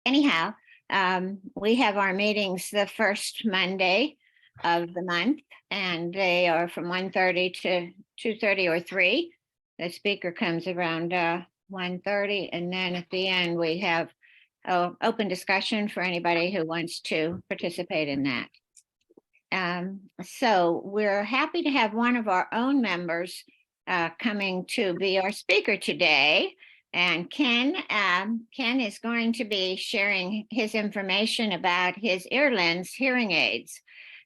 anyhow, we have our meetings the first Monday of the month, and they are from 1:30 to 2:30 or 3. The speaker comes around 1:30, and then at the end we have open discussion for anybody who wants to participate in that. So we're happy to have one of our own members coming to be our speaker today. And Ken is going to be sharing his information about his Earlens hearing aids.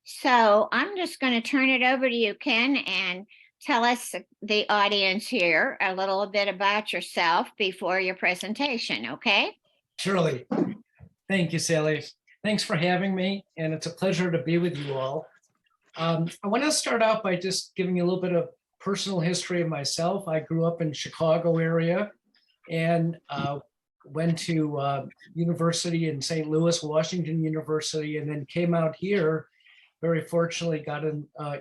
So I'm just going to turn it over to you, Ken, and tell us, the audience here, a little bit about yourself before your presentation, okay? Surely. Thank you, Sally. Thanks for having me, and it's a pleasure to be with you all. I want to start out by just giving you a little bit of personal history of myself. I grew up in Chicago area and went to university in St. Louis, Washington University, and then came out here. Very fortunately got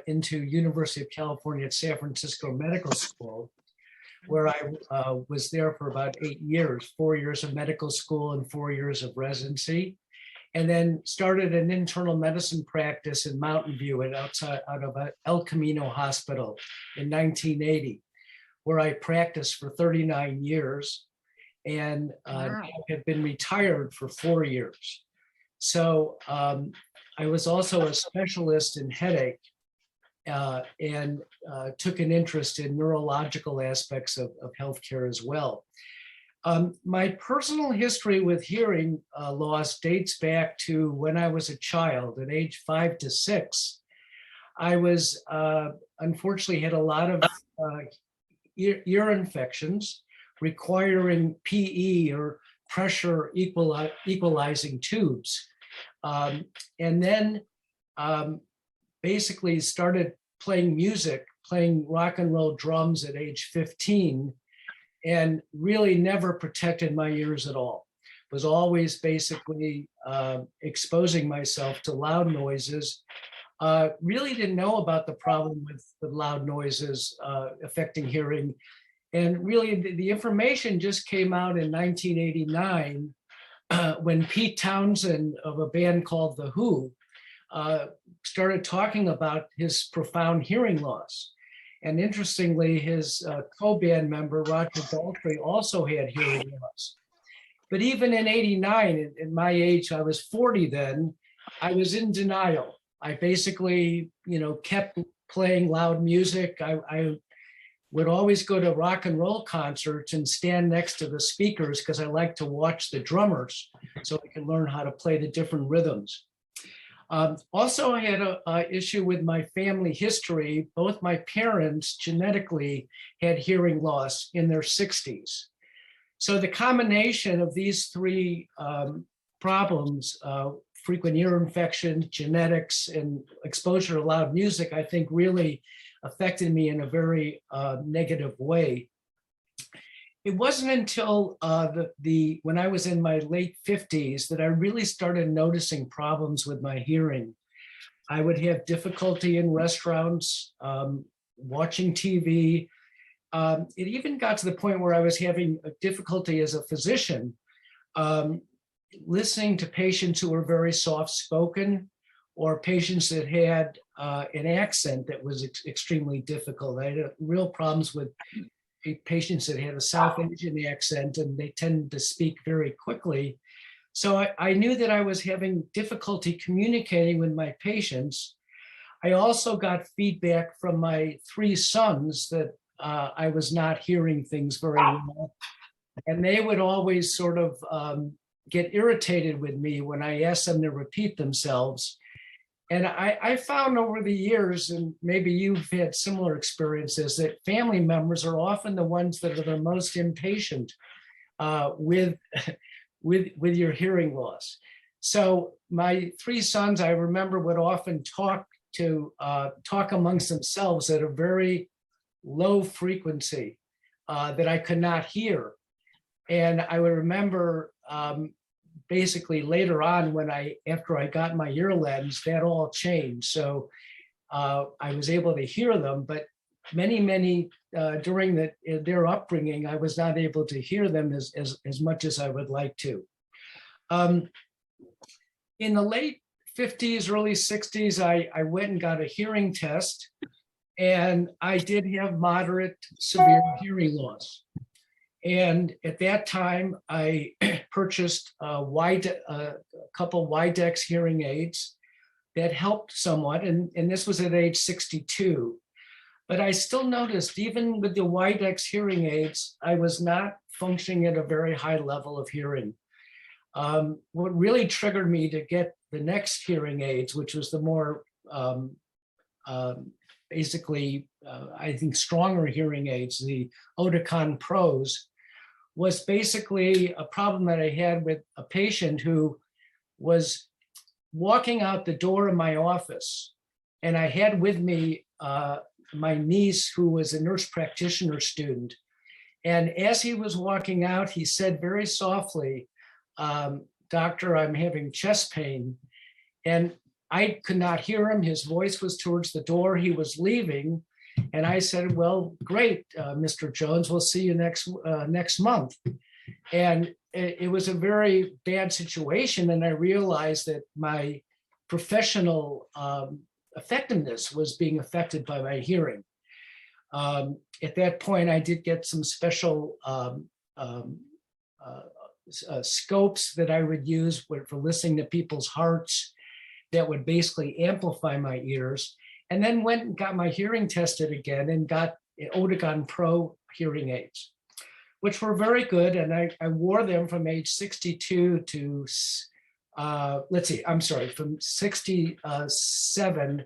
into University of California at San Francisco Medical School, where I was there for about 8 years, 4 years of medical school and 4 years of residency. And then started an internal medicine practice in Mountain View out of El Camino Hospital in 1980, where I practiced for 39 years and Wow. have been retired for 4 years. So I was also a specialist in headache and took an interest in neurological aspects of healthcare as well. My personal history with hearing loss dates back to when I was a child at age 5 to 6. I was unfortunately had a lot of ear infections requiring PE or pressure equalizing tubes. And then basically started playing music, playing rock and roll drums at age 15, and really never protected my ears at all. Was always basically exposing myself to loud noises. Really didn't know about the problem with loud noises affecting hearing. And really the information just came out in 1989 when Pete Townsend of a band called The Who started talking about his profound hearing loss. And interestingly, his co-band member, Roger Daltrey, also had hearing loss. But even in 89, at my age, I was 40 then, I was in denial. I basically, kept playing loud music. I would always go to rock and roll concerts and stand next to the speakers because I like to watch the drummers so I can learn how to play the different rhythms. Also, I had an issue with my family history. Both my parents genetically had hearing loss in their 60s. So the combination of these three problems, frequent ear infection, genetics, and exposure to loud music, I think really affected me in a very negative way. It wasn't until when I was in my late 50s that I really started noticing problems with my hearing. I would have difficulty in restaurants, watching TV. It even got to the point where I was having a difficulty as a physician, listening to patients who were very soft-spoken or patients that had an accent that was extremely difficult. I had real problems with patients that had a South Asian accent, and they tend to speak very quickly. So I knew that I was having difficulty communicating with my patients. I also got feedback from my 3 sons that I was not hearing things very well. And they would always sort of get irritated with me when I asked them to repeat themselves. And I found over the years, and maybe you've had similar experiences, that family members are often the ones that are the most impatient with your hearing loss. So my 3 sons, I remember, would often talk amongst themselves at a very low frequency that I could not hear. And I would remember basically later on after I got my Earlens, that all changed. So I was able to hear them, but many during their upbringing, I was not able to hear them as much as I would like to. Um, in the late 50s, early 60s, I went and got a hearing test, and I did have moderate severe hearing loss. And at that time, I purchased a couple Widex hearing aids that helped somewhat, and this was at age 62. But I still noticed, even with the Widex hearing aids, I was not functioning at a very high level of hearing. What really triggered me to get the next hearing aids, which was the more basically, I think, stronger hearing aids, the Oticon Pros, was basically a problem that I had with a patient who was walking out the door of my office. And I had with me my niece, who was a nurse practitioner student. And as he was walking out, he said very softly, "Doctor, I'm having chest pain." And I could not hear him. His voice was towards the door. He was leaving. And I said, "Well, great, Mr. Jones, we'll see you next month." And it was a very bad situation. And I realized that my professional effectiveness was being affected by my hearing. At that point, I did get some special scopes that I would use for listening to people's hearts that would basically amplify my ears, and then went and got my hearing tested again and got Oticon Pro hearing aids, which were very good. And I wore them from age 62 to, from 67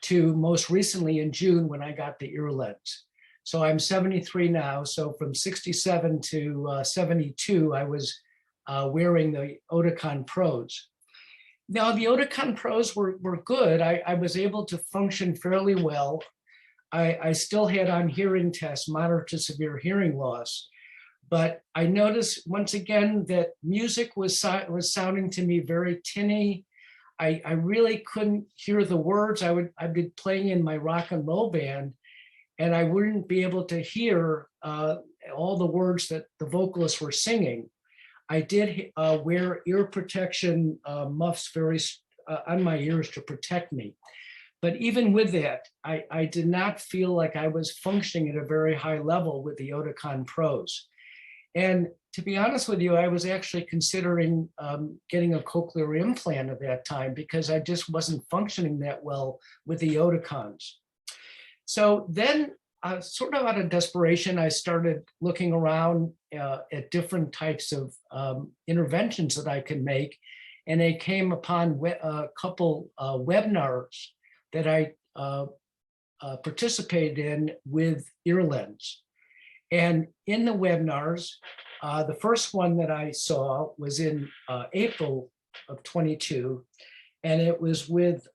to most recently in June when I got the Earlens. So I'm 73 now. So from 67 to 72, I was wearing the Oticon Pros. Now, the Oticon Pros were good. I was able to function fairly well. I still had on hearing tests, moderate to severe hearing loss. But I noticed once again that music was sounding to me very tinny. I really couldn't hear the words. I'd be playing in my rock and roll band, and I wouldn't be able to hear all the words that the vocalists were singing. I did wear ear protection muffs on my ears to protect me. But even with that, I did not feel like I was functioning at a very high level with the Oticon Pros. And to be honest with you, I was actually considering getting a cochlear implant at that time because I just wasn't functioning that well with the Oticons. So then, sort of out of desperation, I started looking around at different types of interventions that I could make. And I came upon a couple webinars that I participated in with Earlens. And in the webinars, the first one that I saw was in April of 22, and it was with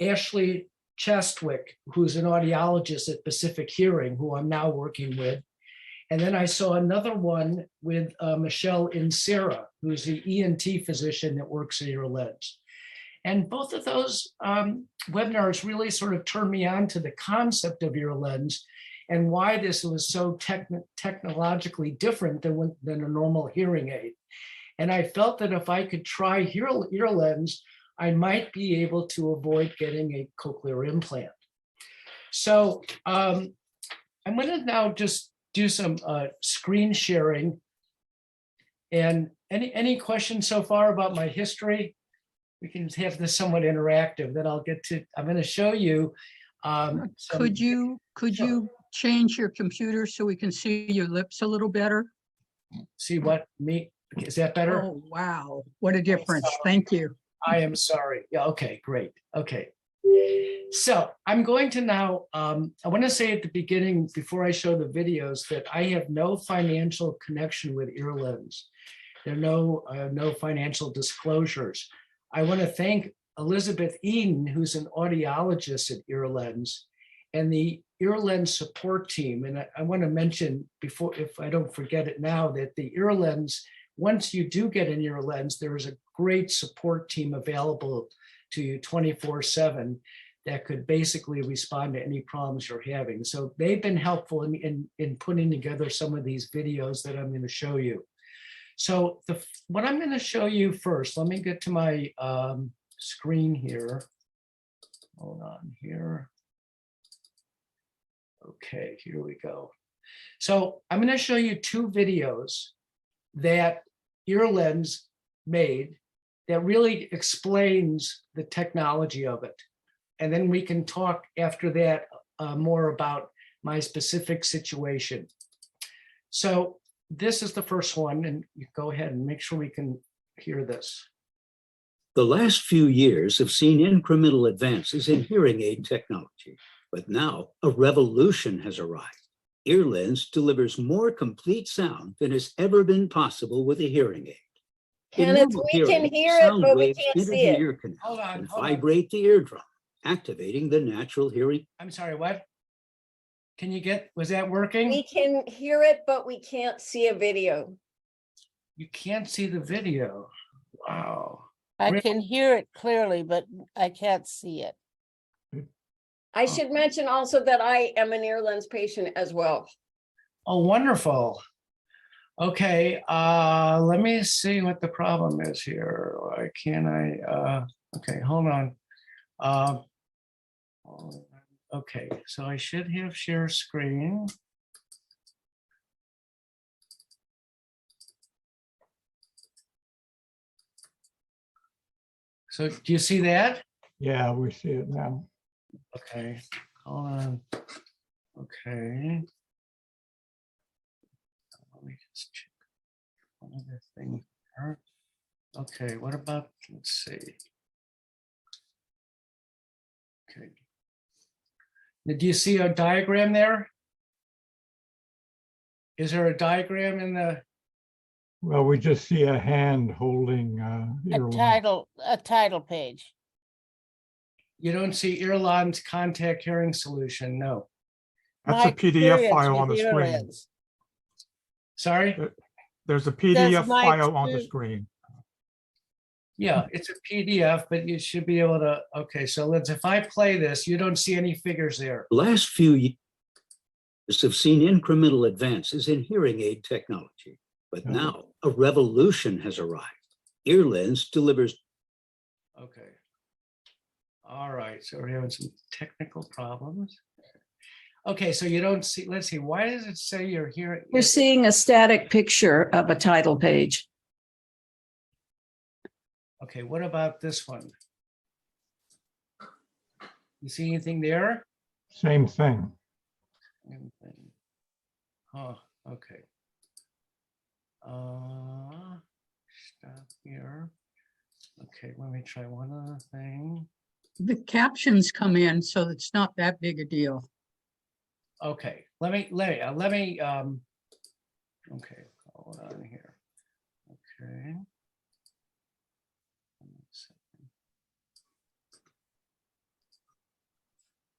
Ashley Chastwick, who's an audiologist at Pacific Hearing, who I'm now working with. And then I saw another one with Michelle Insera, who's the ENT physician that works at Earlens. And both of those webinars really sort of turned me on to the concept of Earlens and why this was so technologically different than a normal hearing aid. And I felt that if I could try Earlens, I might be able to avoid getting a cochlear implant. So I'm going to now just do some screen sharing. And any questions so far about my history? We can have this somewhat interactive. Then I'll get to. I'm going to show you. Could you change your computer so we can see your lips a little better? See what me? Is that better? Oh wow! What a difference! Thank you. I am sorry. Yeah. Okay. Great. Okay. So I'm going to now. I want to say at the beginning, before I show the videos, that I have no financial connection with Earlens. There are no financial disclosures. I want to thank Elizabeth Eden, who's an audiologist at Earlens, and the Earlens support team. And I want to mention before, if I don't forget it now, that the Earlens, once you do get an Earlens, there is a great support team available to you 24/7 that could basically respond to any problems you're having. So they've been helpful in putting together some of these videos that I'm going to show you. So what I'm going to show you first, let me get to my screen here. Hold on here. Okay, here we go. So I'm going to show you two videos that Earlens made that really explains the technology of it. And then we can talk after that more about my specific situation. So this is the first one, and you go ahead and make sure we can hear this. The last few years have seen incremental advances in hearing aid technology, but now a revolution has arrived. Earlens delivers more complete sound than has ever been possible with a hearing aid. In Kenneth, normal we can hearing, hear it, sound but we waves can't enter see the it. ear canal Hold on, and hold on. vibrate the eardrum, activating the natural hearing. I'm sorry, what? Can you get, was that working? We can hear it, but we can't see a video. You can't see the video. Wow. I Really? can hear it clearly, but I can't see it. I should mention also that I am an Earlens patient as well. Oh, wonderful. Okay, let me see what the problem is here. Why can't I, okay, hold on. Okay, so I should have share screen. So do you see that? Yeah, we see it now. Okay, hold on. Okay. Let me just check one other thing here. Okay, what about, let's see. Okay. Now, do you see a diagram there? Is there a diagram in the, Well, we just see a hand holding A title page. you don't see Earlens contact hearing solution? No. That's My a PDF experience file on the with screen. Earlens. Sorry? There's a PDF my file on the experience. screen. Yeah, it's a PDF, but you should be able to, okay, so let's, if I play this, you don't see any figures there. The last few years have seen incremental advances in hearing aid technology, but Yeah. now a revolution has arrived. Earlens delivers. Okay. All right, so we're having some technical problems. Okay, so you don't see, let's see, why does it say you're hearing? We're seeing a static picture of a title page. Okay, what about this one? You see anything there? Same thing. Anything? Oh, okay. Stop here. Okay, let me try one other thing. The captions come in, so it's not that big a deal. Okay, okay, hold on here. Okay.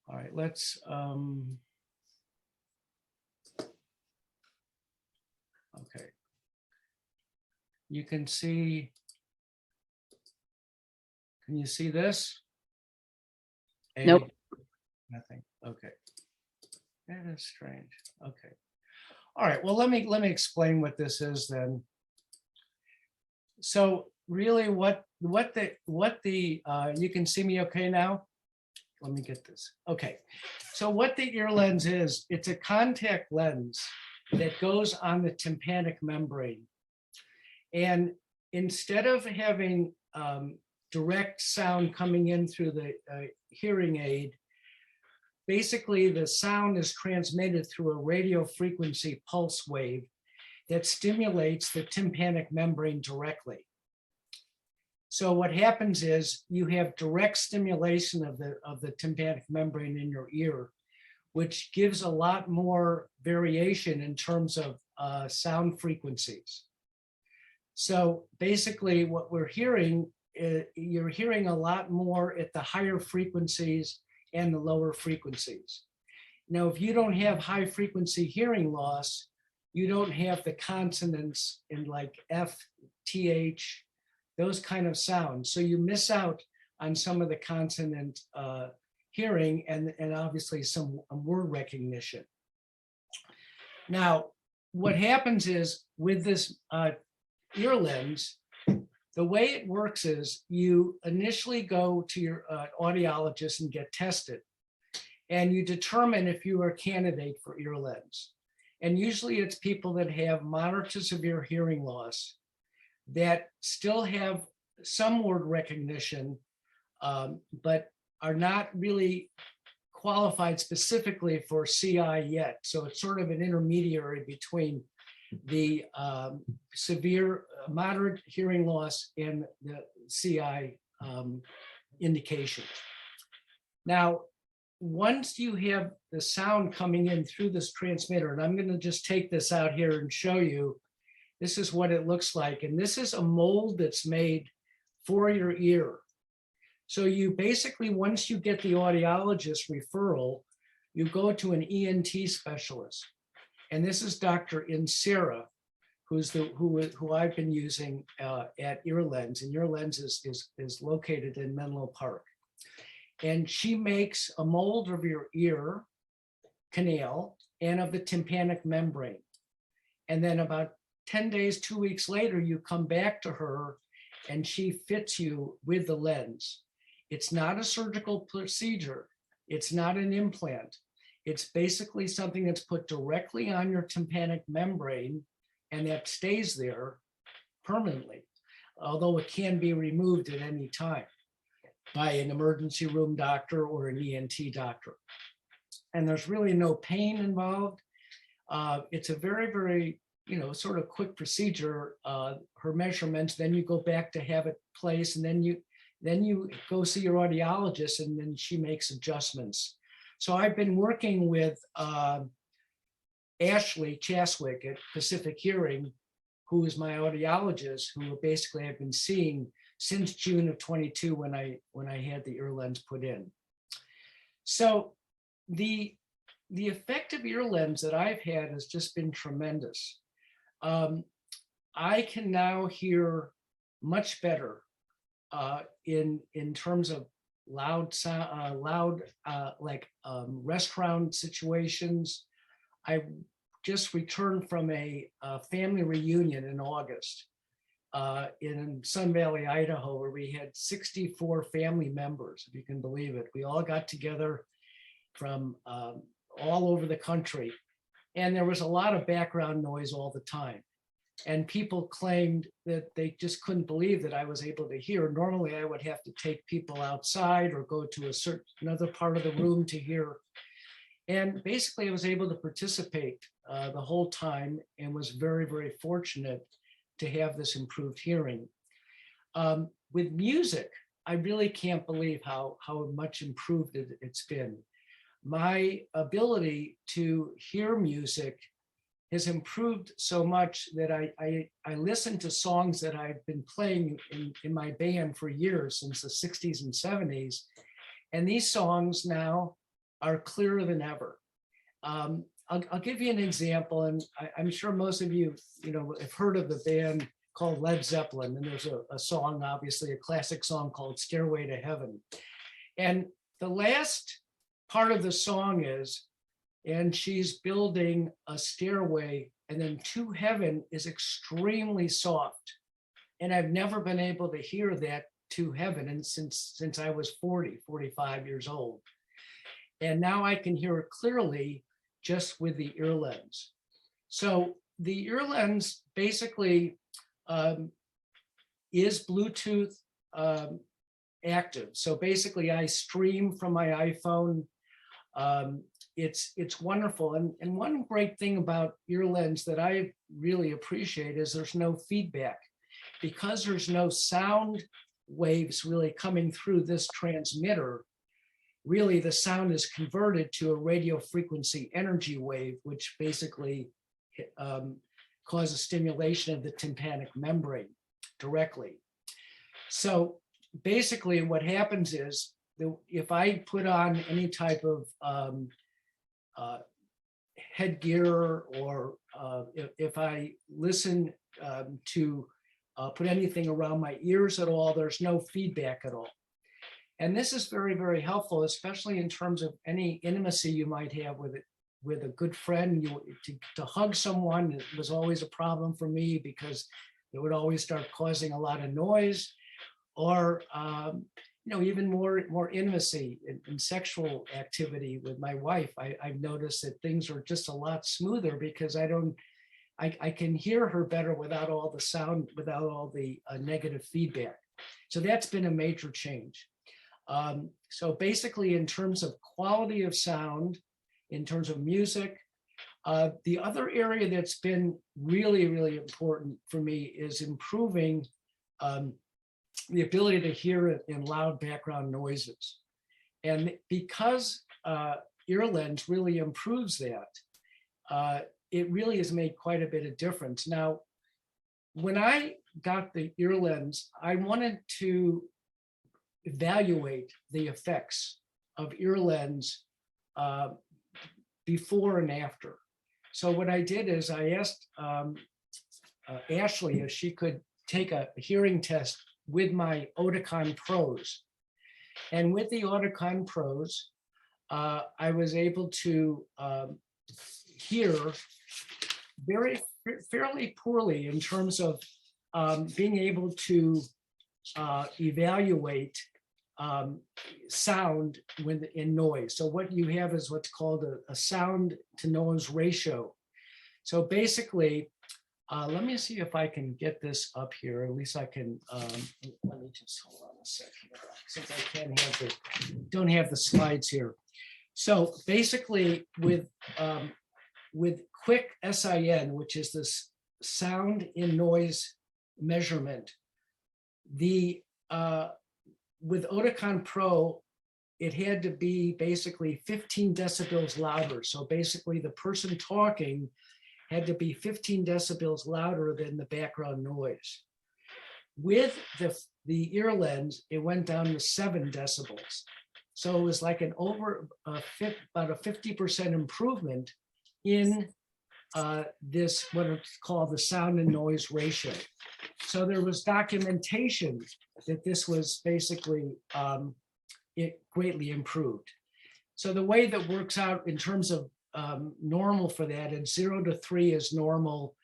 All right, let's, okay. You can see, can you see this? Nope. Nothing, okay. That is strange, okay. All right, well, let me explain what this is then. So really what the, you can see me okay now? Let me get this. Okay, so what the Earlens is, it's a contact lens that goes on the tympanic membrane. And instead of having direct sound coming in through the hearing aid, basically the sound is transmitted through a radio frequency pulse wave that stimulates the tympanic membrane directly. So what happens is you have direct stimulation of the tympanic membrane in your ear, which gives a lot more variation in terms of sound frequencies. So basically what we're hearing, you're hearing a lot more at the higher frequencies and the lower frequencies. Now, if you don't have high frequency hearing loss, you don't have the consonants in like F, TH, those kind of sounds. So you miss out on some of the consonant hearing and obviously some word recognition. Now, what happens is with this Earlens, the way it works is you initially go to your audiologist and get tested, and you determine if you are a candidate for Earlens. And usually it's people that have moderate to severe hearing loss that still have some word recognition, but are not really qualified specifically for CI yet. So it's sort of an intermediary between the severe, moderate hearing loss and the CI indication. Now, once you have the sound coming in through this transmitter, and I'm going to just take this out here and show you, this is what it looks like. And this is a mold that's made for your ear. So you basically, once you get the audiologist referral, you go to an ENT specialist. And this is Dr. Insera, who I've been using at Earlens, and Earlens is located in Menlo Park. And she makes a mold of your ear canal and of the tympanic membrane. And then about 10 days, 2 weeks later, you come back to her and she fits you with the lens. It's not a surgical procedure. It's not an implant. It's basically something that's put directly on your tympanic membrane and that stays there permanently, although it can be removed at any time by an emergency room doctor or an ENT doctor. And there's really no pain involved. It's a very, very, sort of quick procedure. Her measurements, then you go back to have it placed, and then you go see your audiologist, and then she makes adjustments. So I've been working with Ashley Chaswick at Pacific Hearing, who is my audiologist, who basically I've been seeing since June of 22 when I had the Earlens put in. So the effect of Earlens that I've had has just been tremendous. I can now hear much better in terms of loud sound, restaurant situations. I just returned from a family reunion in August in Sun Valley, Idaho, where we had 64 family members, if you can believe it. We all got together from all over the country, and there was a lot of background noise all the time. And people claimed that they just couldn't believe that I was able to hear. Normally, I would have to take people outside or go to another part of the room to hear. And basically, I was able to participate the whole time and was very, very fortunate to have this improved hearing. With music, I really can't believe how much improved it's been. My ability to hear music has improved so much that I listen to songs that I've been playing in my band for years, since the 60s and 70s. And these songs now are clearer than ever. I'll give you an example, and I'm sure most of you, have heard of the band called Led Zeppelin, and there's a song, obviously a classic song called Stairway to Heaven. And the last part of the song is, and she's building a stairway, and then to heaven is extremely soft. And I've never been able to hear that to heaven, and since I was 45 years old. And now I can hear it clearly just with the Earlens. So the Earlens basically is Bluetooth active. So basically I stream from my iPhone. It's wonderful. And one great thing about Earlens that I really appreciate is there's no feedback. Because there's no sound waves really coming through this transmitter, really the sound is converted to a radio frequency energy wave, which basically causes stimulation of the tympanic membrane directly. So basically what happens is, if I put on any type of headgear, or if I listen to put anything around my ears at all, there's no feedback at all. And this is very, very helpful, especially in terms of any intimacy you might have with a good friend. To hug someone, it was always a problem for me because that would always start causing a lot of noise, or even more intimacy and sexual activity with my wife. I've noticed that things are just a lot smoother because I can hear her better without all the sound, without all the negative feedback. So that's been a major change. So basically, in terms of quality of sound, in terms of music, the other area that's been really, really important for me is improving the ability to hear it in loud background noises. And because Earlens really improves that, it really has made quite a bit of difference. Now, when I got the Earlens, I wanted to evaluate the effects of Earlens before and after. So what I did is I asked Ashley if she could take a hearing test with my Oticon Pros. And with the Oticon Pros, I was able to hear fairly poorly in terms of being able to evaluate sound in noise. So what you have is what's called a sound to noise ratio. So basically, let me see if I can get this up here. At least I can. Let me just hold on a second, since I don't have the slides here. So basically, with Quick SIN, which is this sound in noise measurement, with Oticon Pro, it had to be basically 15 decibels louder. So basically, the person talking had to be 15 decibels louder than the background noise. With the Earlens, it went down to 7 decibels. So it was like about a 50% improvement in this, what it's called the sound and noise ratio. So there was documentation that this was basically, it greatly improved. So the way that works out in terms of normal for that, and 0 to 3 is normal,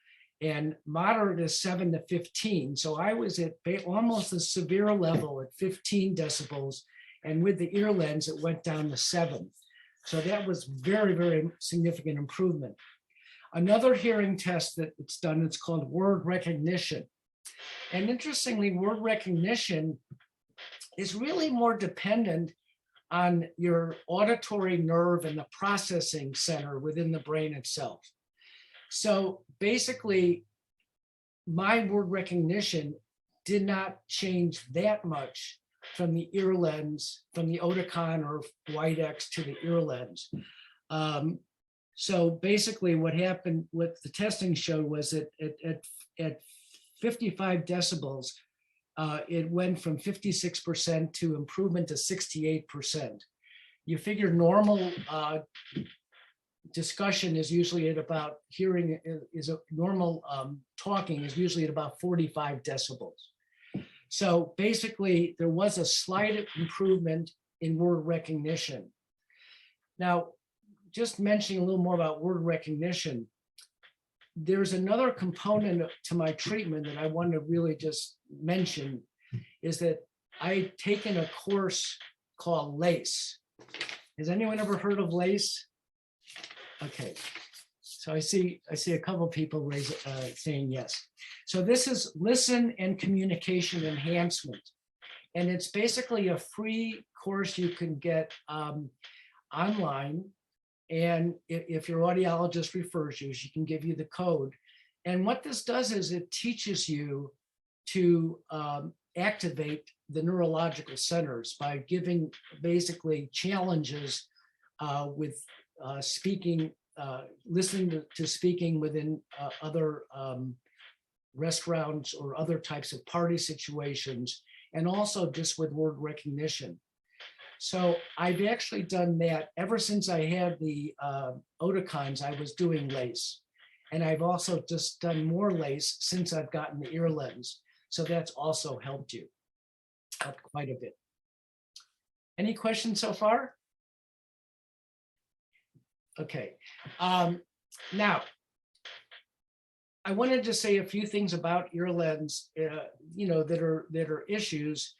and moderate is 7 to 15. So I was at almost a severe level at 15 decibels, and with the Earlens, it went down to 7. So that was very, very significant improvement. Another hearing test that it's done, it's called word recognition. And interestingly, word recognition is really more dependent on your auditory nerve and the processing center within the brain itself. So basically, my word recognition did not change that much from the Earlens, from the Oticon or White-X to the Earlens. So basically what happened, what the testing showed was that at 55 decibels, it went from 56% to improvement to 68%. You figure normal discussion is usually at about, hearing is a normal talking is usually at about 45 decibels. So basically there was a slight improvement in word recognition. Now, just mentioning a little more about word recognition, there's another component to my treatment that I want to really just mention, is that I've taken a course called LACE. Has anyone ever heard of LACE? Okay, so I see a couple of people saying yes. So this is Listen and Communication Enhancement. And it's basically a free course you can get online. And if your audiologist refers you, she can give you the code. And what this does is it teaches you to activate the neurological centers by giving basically challenges with speaking, listening to speaking within other restaurants or other types of party situations, and also just with word recognition. So I've actually done that ever since I had the Oticons. I was doing LACE, and I've also just done more LACE since I've gotten the Earlens. So that's also helped quite a bit. Any questions so far? Okay. Now, I wanted to say a few things about Earlens, that are issues.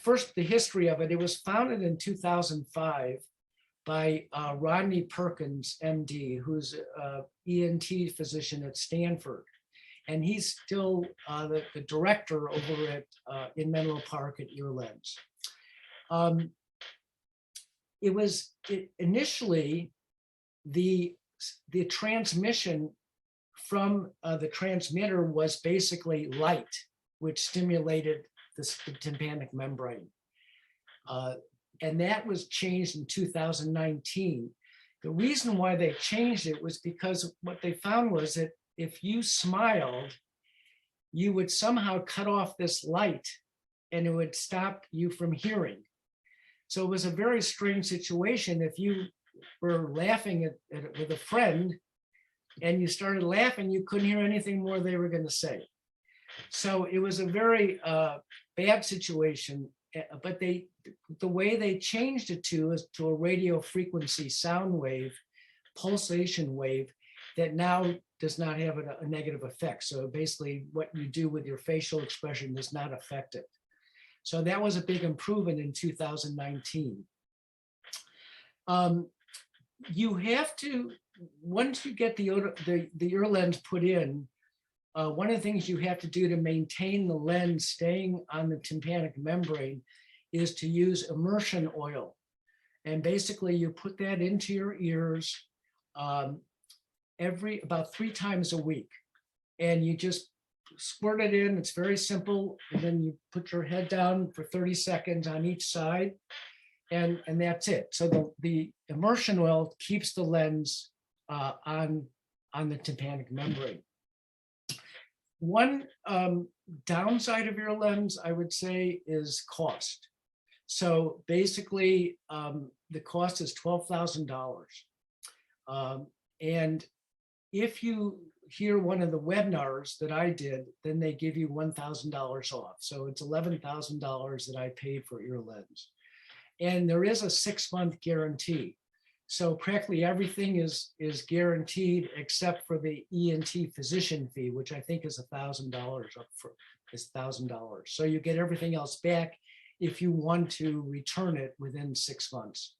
First, the history of it. It was founded in 2005 by Rodney Perkins, MD, who's an ENT physician at Stanford. And he's still the director over at in Menlo Park at Earlens. Initially the transmission from the transmitter was basically light, which stimulated the tympanic membrane. And that was changed in 2019. The reason why they changed it was because what they found was that if you smiled, you would somehow cut off this light and it would stop you from hearing. So it was a very strange situation. If you were laughing with a friend and you started laughing, you couldn't hear anything more they were going to say. So it was a very bad situation, but the way they changed it is to a radio frequency sound wave, pulsation wave, that now does not have a negative effect. So basically what you do with your facial expression does not affect it. So that was a big improvement in 2019. You have to, once you get the Earlens put in, one of the things you have to do to maintain the lens staying on the tympanic membrane is to use immersion oil. And basically you put that into your ears about 3 times a week. And you just squirt it in, it's very simple. And then you put your head down for 30 seconds on each side. And that's it. So the immersion oil keeps the lens on the tympanic membrane. One downside of Earlens, I would say, is cost. So basically, the cost is $12,000. And if you hear one of the webinars that I did, then they give you $1,000 off. So it's $11,000 that I paid for Earlens. And there is a 6-month guarantee. So practically everything is guaranteed except for the ENT physician fee, which I think is $1,000 up for is $1,000. So you get everything else back if you want to return it within 6 months.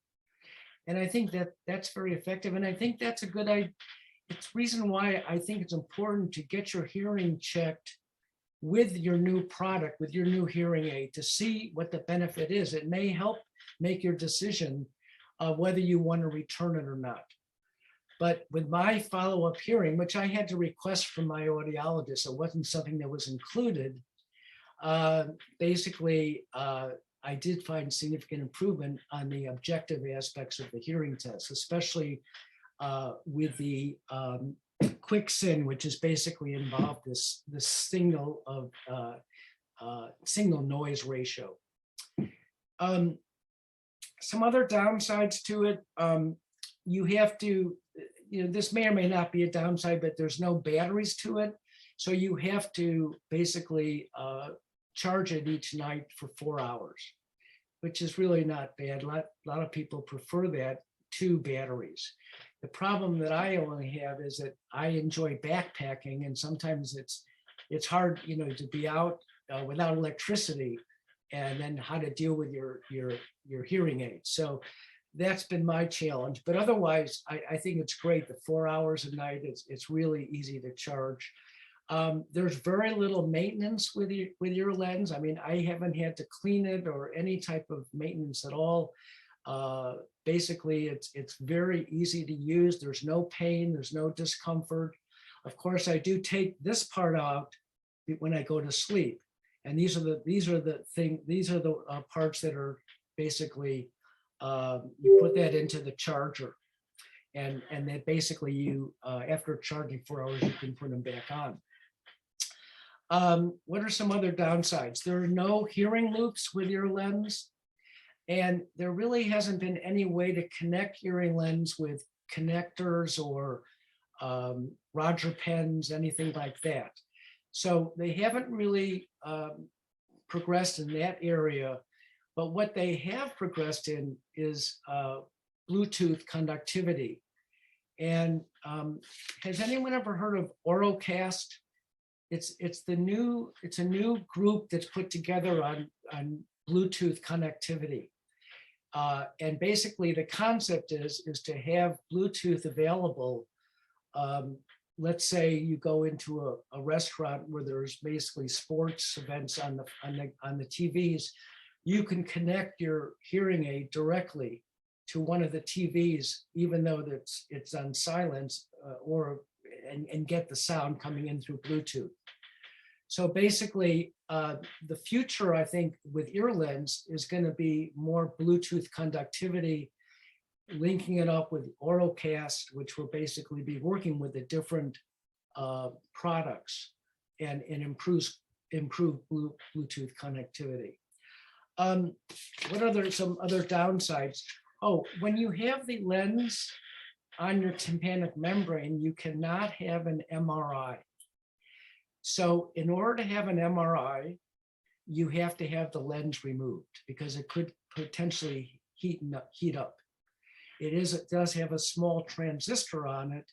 And I think that's very effective. And I think that's a good idea. It's reason why I think it's important to get your hearing checked with your new product, with your new hearing aid, to see what the benefit is. It may help make your decision of whether you want to return it or not. But with my follow-up hearing, which I had to request from my audiologist, it wasn't something that was included. Basically, I did find significant improvement on the objective aspects of the hearing test, especially with the quick SIN, which is basically involved this signal of signal noise ratio. Some other downsides to it, you have to, this may or may not be a downside, but there's no batteries to it. So you have to basically charge it each night for 4 hours, which is really not bad. A lot of people prefer that to batteries. The problem that I only have is that I enjoy backpacking, and sometimes it's hard, to be out without electricity, and then how to deal with your hearing aids. So that's been my challenge. But otherwise, I think it's great. The 4 hours a night, it's really easy to charge. There's very little maintenance with your lens. I mean, I haven't had to clean it or any type of maintenance at all. Basically, it's very easy to use. There's no pain, there's no discomfort. Of course, I do take this part out when I go to sleep. And these are the parts that are basically, you put that into the charger. And that basically you, after charging 4 hours, you can put them back on. What are some other downsides? There are no hearing loops with your lens. And there really hasn't been any way to connect hearing lens with connectors or Roger pens, anything like that. So they haven't really progressed in that area. But what they have progressed in is Bluetooth conductivity. And has anyone ever heard of Orocast? It's a new group that's put together on Bluetooth connectivity. And basically the concept is to have Bluetooth available. Let's say you go into a restaurant where there's basically sports events on the TVs. You can connect your hearing aid directly to one of the TVs, even though it's on silence, and get the sound coming in through Bluetooth. So basically, the future, I think, with Earlens is going to be more Bluetooth conductivity, linking it up with Orocast, which will basically be working with the different products and improve Bluetooth connectivity. What are some other downsides? Oh, when you have the lens on your tympanic membrane, you cannot have an MRI. So in order to have an MRI, you have to have the lens removed because it could potentially heat up. It does have a small transistor on it,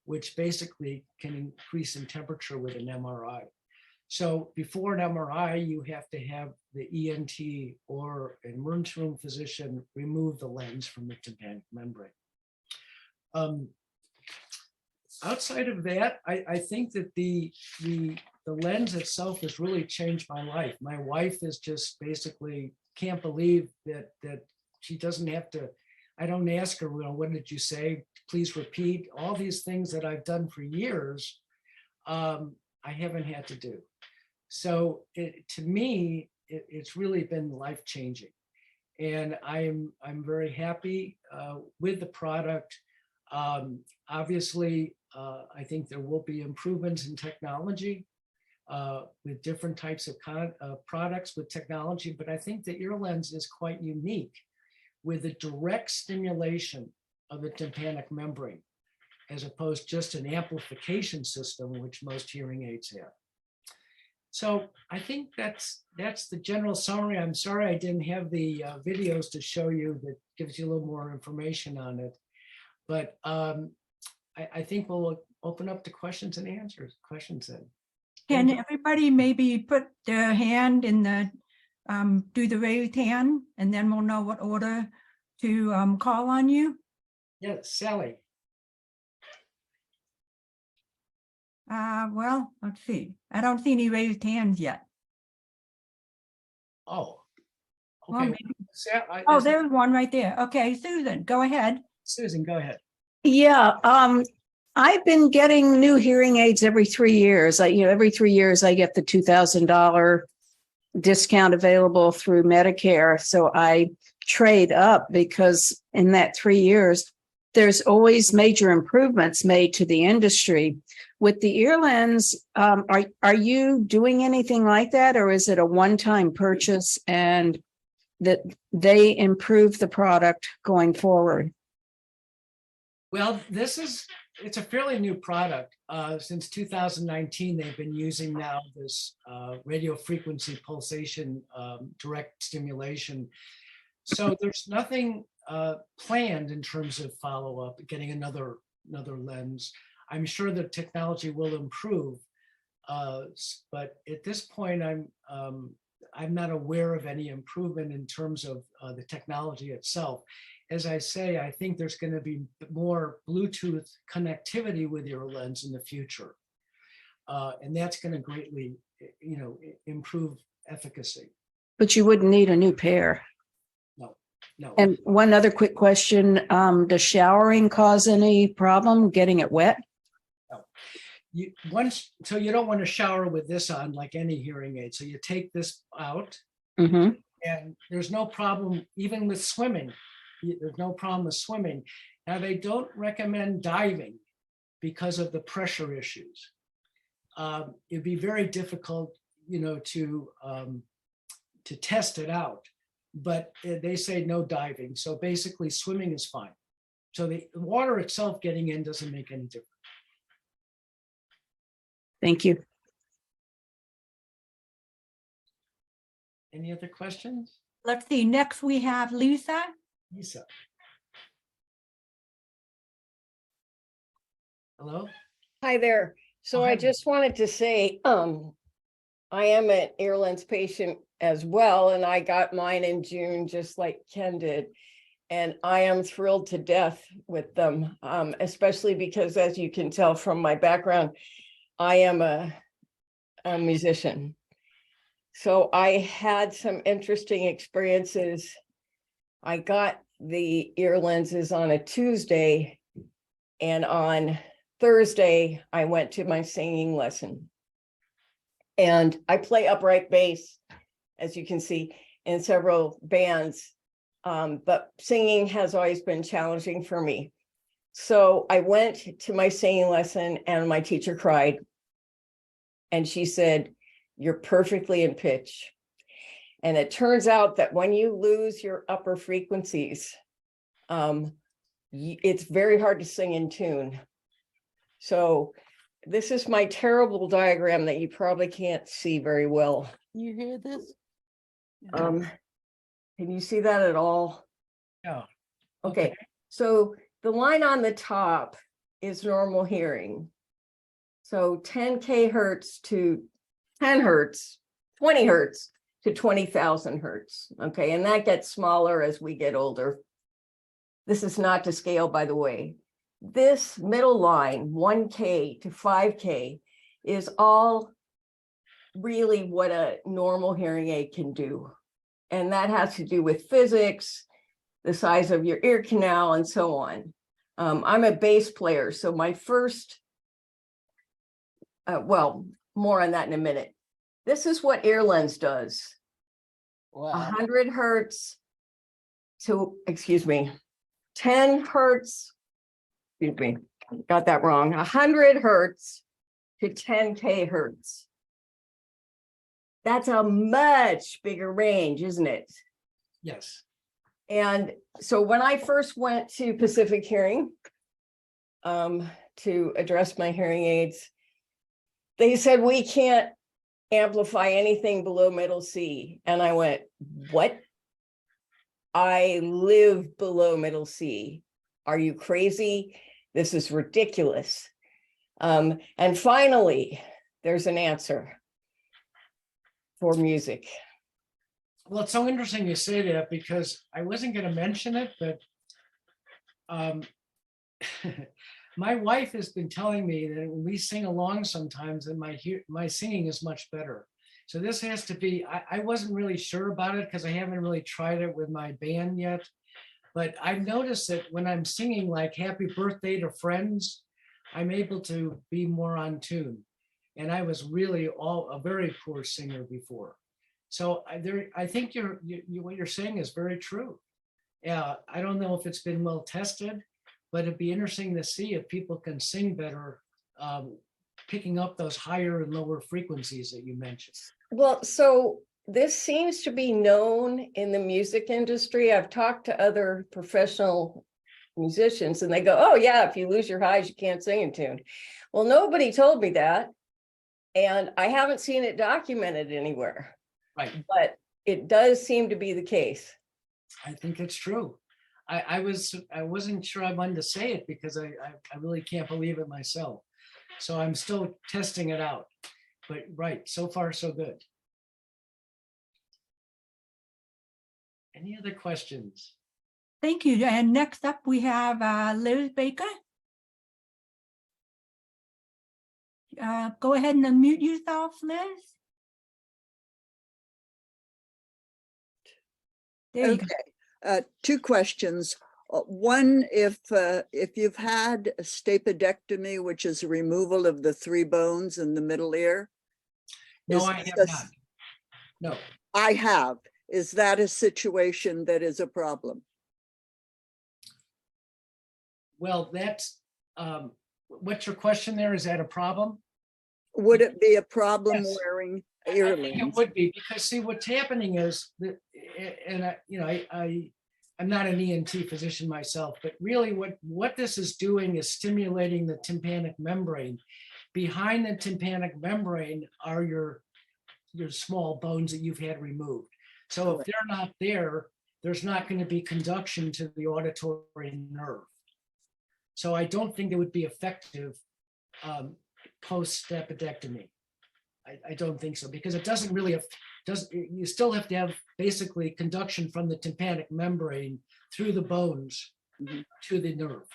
which basically can increase in temperature with an MRI. So before an MRI, you have to have the ENT or an emergency room physician remove the lens from the tympanic membrane. Outside of that, I think that the lens itself has really changed my life. My wife is just basically can't believe that she doesn't have to. I don't ask her, well, what did you say? Please repeat. All these things that I've done for years, I haven't had to do. So to me, it's really been life-changing. And I'm very happy with the product. Obviously, I think there will be improvements in technology with different types of products with technology, but I think the Earlens is quite unique with the direct stimulation of the tympanic membrane, as opposed to just an amplification system, which most hearing aids have. So I think that's the general summary. I'm sorry I didn't have the videos to show you that gives you a little more information on it, but I think we'll open up to questions and answers. Questions then. Can everybody maybe put their hand in the, do the raised hand, and then we'll know what order to call on you? Yes, Sally. Well, let's see. I don't see any raised hands yet. Oh, Well, okay. maybe- Oh, there's one right there. Okay, Susan, go ahead. Susan, go ahead. Yeah, I've been getting new hearing aids every 3 years. Every 3 years I get the $2,000 discount available through Medicare. So I trade up because in that 3 years, there's always major improvements made to the industry. With the Earlens, are you doing anything like that, or is it a one-time purchase and that they improve the product going forward? Well, it's a fairly new product. Since 2019, they've been using now this radio frequency pulsation direct stimulation. So there's nothing planned in terms of follow-up, getting another lens. I'm sure the technology will improve, but at this point, I'm not aware of any improvement in terms of the technology itself. As I say, I think there's going to be more Bluetooth connectivity with Earlens in the future, and that's going to greatly, improve efficacy. But you wouldn't need a new pair. No. And one other quick question, does showering cause any problem getting it wet? No. So you don't want to shower with this on like any hearing aid. So you take this out, Mm-hmm. and there's no problem even with swimming. There's no problem with swimming. Now, they don't recommend diving because of the pressure issues. It'd be very difficult, to test it out, but they say no diving. So basically swimming is fine. So the water itself getting in doesn't make any difference. Thank you. Any other questions? Let's see. Next, we have Lisa. Lisa. Hello? Hi there. So I Hi. just wanted to say, I am an Earlens patient as well, and I got mine in June, just like Ken did. And I am thrilled to death with them, especially because, as you can tell from my background, I am a musician. So I had some interesting experiences. I got the ear lenses on a Tuesday, and on Thursday, I went to my singing lesson. And I play upright bass, as you can see, in several bands. But singing has always been challenging for me. So I went to my singing lesson and my teacher cried. And she said, "You're perfectly in pitch." And it turns out that when you lose your upper frequencies, it's very hard to sing in tune. So this is my terrible diagram that you probably can't see very well. You hear this? Can you see that at all? Yeah. Okay, so the line on the top is normal hearing. So 10 kHz to 10 hertz, 20 hertz to 20,000 hertz. Okay, and that gets smaller as we get older. This is not to scale, by the way. This middle line, 1K to 5K, is all really what a normal hearing aid can do. And that has to do with physics, the size of your ear canal, and so on. I'm a bass player, so my first, well, more on that in a minute. This is what Earlens does. Wow. 100 hertz to, 10 hertz, got that wrong, 100 hertz to 10 kHz. That's a much bigger range, isn't it? Yes. And so when I first went to Pacific Hearing to address my hearing aids, they said, "We can't amplify anything below middle C." And I went, "What? I live below middle C. Are you crazy? This is ridiculous." And finally, there's an answer for music. Well, it's so interesting you say that because I wasn't going to mention it, but my wife has been telling me that when we sing along sometimes, that my singing is much better. So this has to be, I wasn't really sure about it because I haven't really tried it with my band yet. But I've noticed that when I'm singing like Happy Birthday to Friends, I'm able to be more on tune. And I was really a very poor singer before. So I think what you're saying is very true. Yeah, I don't know if it's been well tested, but it'd be interesting to see if people can sing better, picking up those higher and lower frequencies that you mentioned. Well, so this seems to be known in the music industry. I've talked to other professional musicians and they go, "Oh yeah, if you lose your highs, you can't sing in tune." Well, nobody told me that. And I haven't seen it documented anywhere. Right. But it does seem to be the case. I think it's true. I wasn't sure I wanted to say it because I really can't believe it myself. So I'm still testing it out. But right, so far so good. Any other questions? Thank you. And next up, we have Liz Baker. Go ahead and unmute yourself, Liz. There you go. Okay, two questions. One, if you've had a stapedectomy, which is a removal of the 3 bones in the middle ear. No, I have not. No. I have. Is that a situation that is a problem? Well, that's, what's your question there? Is that a problem? Would it be a problem Yes. wearing I think it earrings? would be because see what's happening is that, and I'm not an ENT physician myself, but really what this is doing is stimulating the tympanic membrane. Behind the tympanic membrane are your small bones that you've had removed. So if they're not there, there's not going to be conduction to the auditory nerve. So I don't think it would be effective post-stapedectomy. I don't think so, because it doesn't really you still have to have basically conduction from the tympanic membrane through the bones to the nerve.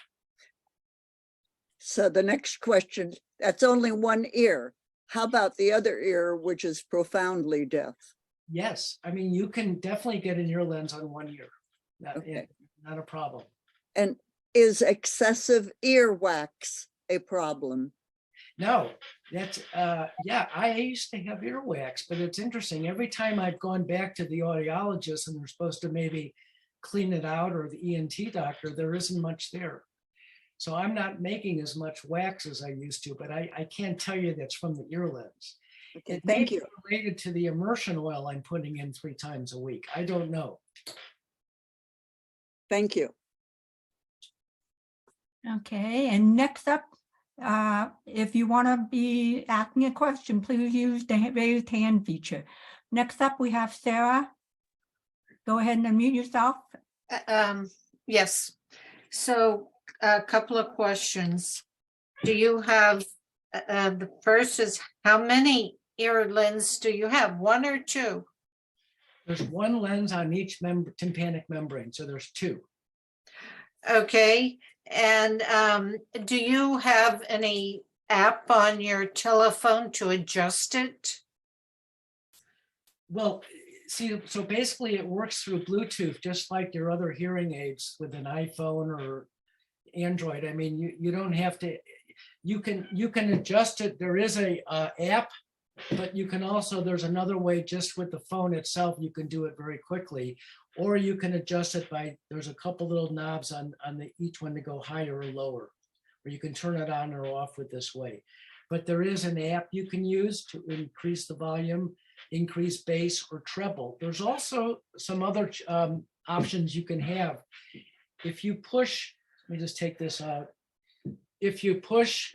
So the next question, that's only one ear. How about the other ear, which is profoundly deaf? Yes, I mean, you can definitely get an ear lens on one ear. Okay. Not a problem. And is excessive earwax a problem? No, that's, yeah, I used to have earwax, but it's interesting. Every time I've gone back to the audiologist and they're supposed to maybe clean it out, or the ENT doctor, there isn't much there. So I'm not making as much wax as I used to, but I can't tell you that's from the ear lens. Okay, It may thank be you. related to the immersion oil I'm putting in 3 times a week. I don't know. Thank you. Okay, and next up, if you want to be asking a question, please use the raised hand feature. Next up, we have Sarah. Go ahead and unmute yourself. Yes. So a couple of questions. Do you have, the first is, how many ear lenses do you have? 1 or 2? There's 1 lens on each tympanic membrane, so there's 2. Okay. And do you have any app on your telephone to adjust it? Well, see, so basically it works through Bluetooth, just like your other hearing aids with an iPhone or Android. I mean, you don't have to, you can adjust it. There is a app, but you can also, there's another way just with the phone itself, you can do it very quickly, or you can adjust it by, there's a couple little knobs on each one to go higher or lower, or you can turn it on or off with this way. But there is an app you can use to increase the volume, increase bass or treble. There's also some other options you can have. If you push, let me just take this out. If you push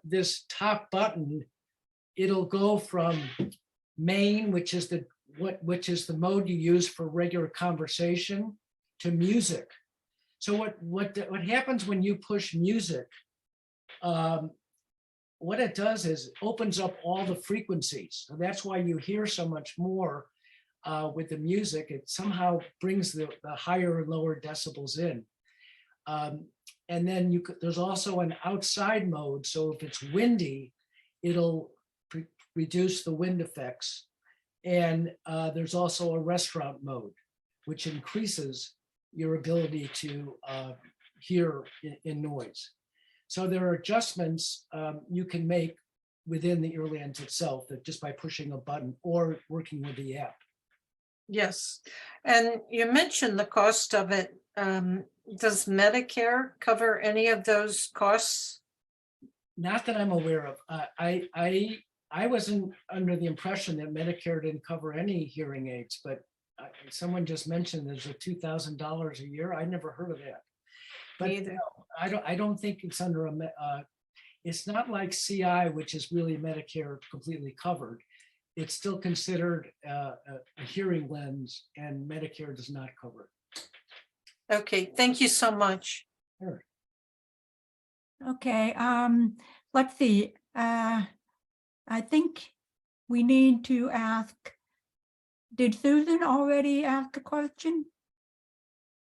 this top button, it'll go from main, which is the mode you use for regular conversation, to music. So what happens when you push music? What it does is opens up all the frequencies. So that's why you hear so much more with the music. It somehow brings the higher and lower decibels in. And then there's also an outside mode. So if it's windy, it'll reduce the wind effects. And there's also a restaurant mode, which increases your ability to hear in noise. So there are adjustments you can make within the Earlens itself, that just by pushing a button or working with the app. Yes. And you mentioned the cost of it. Does Medicare cover any of those costs? Not that I'm aware of. I wasn't under the impression that Medicare didn't cover any hearing aids, but someone just mentioned there's a $2,000 a year. I never heard of that. But Neither. no, I don't think it's under it's not like CI, which is really Medicare completely covered. It's still considered a hearing lens, and Medicare does not cover it. Okay, thank you so much. Sure. Okay, let's see. I think we need to ask, did Susan already ask a question?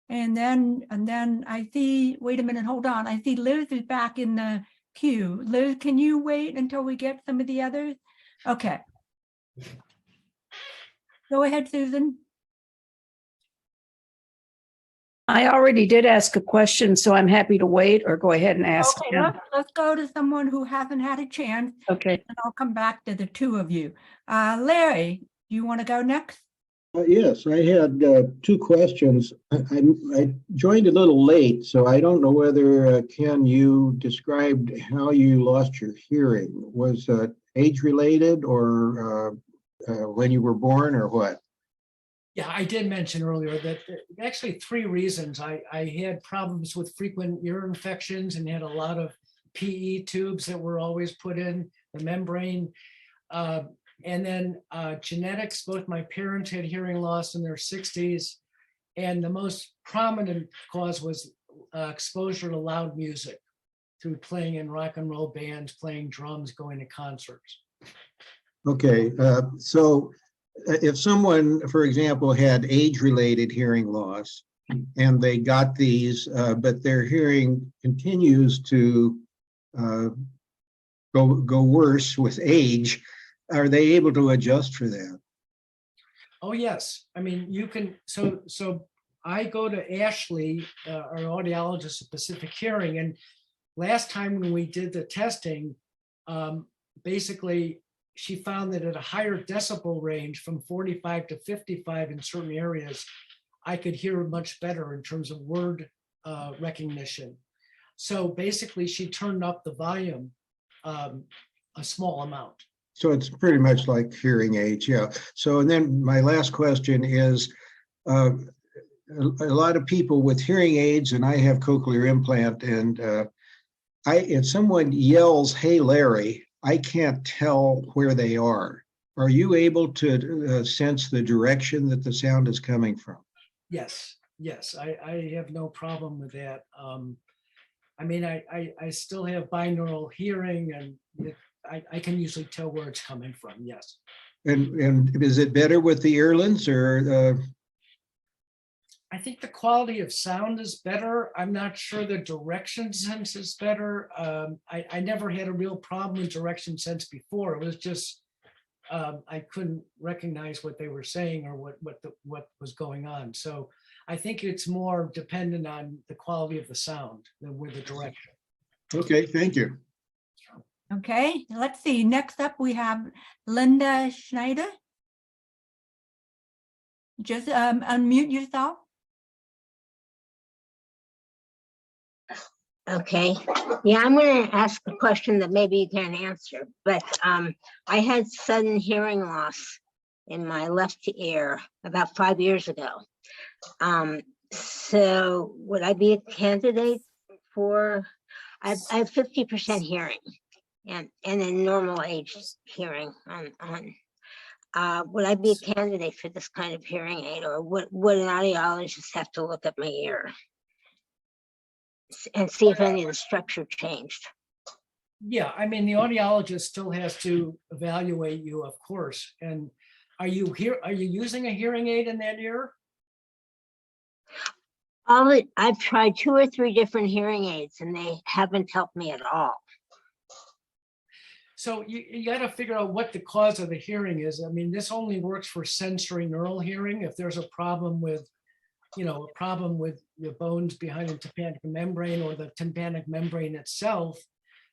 And then I see, wait a minute, hold on. I see Liz is back in the queue. Liz, can you wait until we get some of the others? Okay. Go ahead, Susan. I already did ask a question, so I'm happy to wait or go ahead and ask Okay, him. let's go to someone who hasn't had a chance, Okay. and I'll come back to the 2 of you. Larry, do you want to go next? Yes, I had 2 questions. I joined a little late, so I don't know whether, Ken, you described how you lost your hearing. Was age related, or when you were born, or what? Yeah, I did mention earlier that actually 3 reasons. I had problems with frequent ear infections and had a lot of PE tubes that were always put in the membrane. And then genetics. Both my parents had hearing loss in their 60s. And the most prominent cause was exposure to loud music. through playing in rock and roll bands, playing drums, going to concerts. Okay, so if someone, for example, had age-related hearing loss and they got these, but their hearing continues to go worse with age, are they able to adjust for that? Oh, yes. I mean, you can, so I go to Ashley, our audiologist at Pacific Hearing, and last time when we did the testing, basically she found that at a higher decibel range from 45 to 55 in certain areas, I could hear much better in terms of word recognition. So basically she turned up the volume a small amount. So it's pretty much like hearing aids, yeah. So, and then my last question is, a lot of people with hearing aids, and I have cochlear implant, and if someone yells, "Hey, Larry," I can't tell where they are. Are you able to sense the direction that the sound is coming from? Yes, yes, I have no problem with that. I mean, I still have binaural hearing, and I can usually tell where it's coming from, yes. And is it better with the Earlens, or? I think the quality of sound is better. I'm not sure the direction sense is better. I never had a real problem with direction sense before. It was just, I couldn't recognize what they were saying or what was going on. So I think it's more dependent on the quality of the sound than with the direction. Okay, thank you. Okay, let's see. Next up, we have Linda Schneider. Just unmute yourself. Okay, yeah, I'm going to ask a question that maybe you can't answer, but I had sudden hearing loss in my left ear about 5 years ago. So would I be a candidate for, I have 50% hearing and a normal age hearing would I be a candidate for this kind of hearing aid, or would an audiologist have to look at my ear and see if any of the structure changed? Yeah, I mean, the audiologist still has to evaluate you, of course. And are you using a hearing aid in that ear? I've tried 2 or 3 different hearing aids and they haven't helped me at all. So you got to figure out what the cause of the hearing is. I mean, this only works for sensory neural hearing. If there's a problem with, a problem with your bones behind the tympanic membrane or the tympanic membrane itself,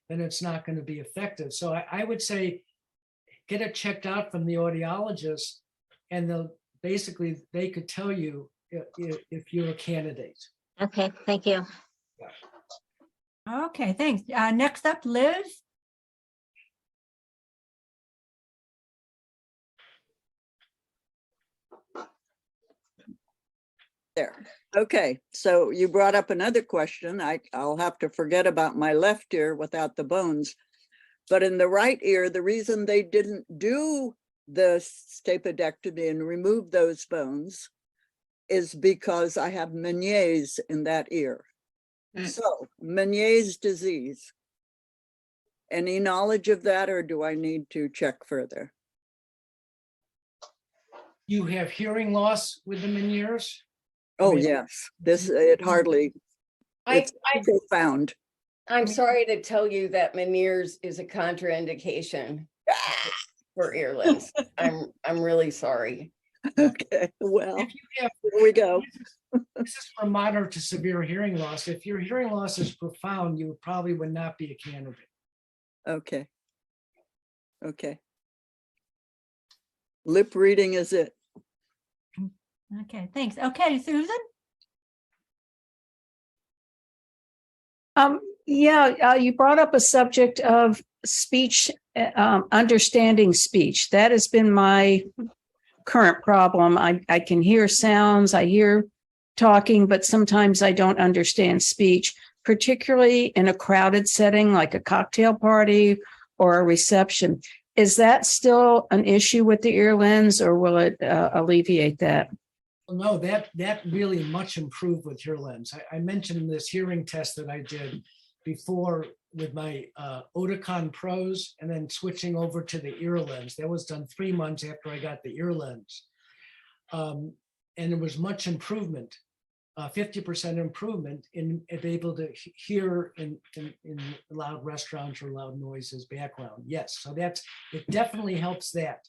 then it's not going to be effective. So I would say get it checked out from the audiologist, and basically they could tell you if you're a candidate. Okay, thank you. Okay, thanks. Next up, Liz. There. Okay, so you brought up another question. I'll have to forget about my left ear without the bones. But in the right ear, the reason they didn't do the stapedectomy and remove those bones is because I have Meniere's in that ear. So Meniere's disease. Any knowledge of that, or do I need to check further? You have hearing loss with the Meniere's? Oh, yes, it hardly, it's profound. I'm sorry to tell you that Meniere's is a contraindication for Earlens. I'm really sorry. Okay, well, If you have, here we go. this is for moderate to severe hearing loss. If your hearing loss is profound, you probably would not be a candidate. Okay. Okay. Lip reading is it. Okay, thanks. Okay, Susan. You brought up a subject of speech, understanding speech. That has been my current problem. I can hear sounds, I hear talking, but sometimes I don't understand speech, particularly in a crowded setting like a cocktail party or a reception. Is that still an issue with the Earlens, or will it alleviate that? Well, no, that really much improved with Earlens. I mentioned this hearing test that I did. before with my Oticon Pros and then switching over to the Earlens. That was done 3 months after I got the Earlens. And there was much improvement, 50% improvement in being able to hear in loud restaurants or loud noises background. Yes, so it definitely helps that.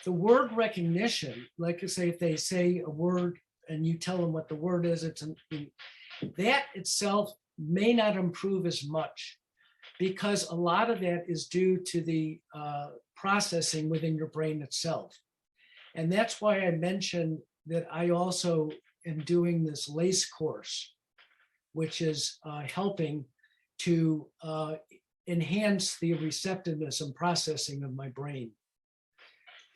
The word recognition, like I say, if they say a word and you tell them what the word is, that itself may not improve as much because a lot of that is due to the processing within your brain itself. And that's why I mentioned that I also am doing this LACE course, which is helping to enhance the receptiveness and processing of my brain.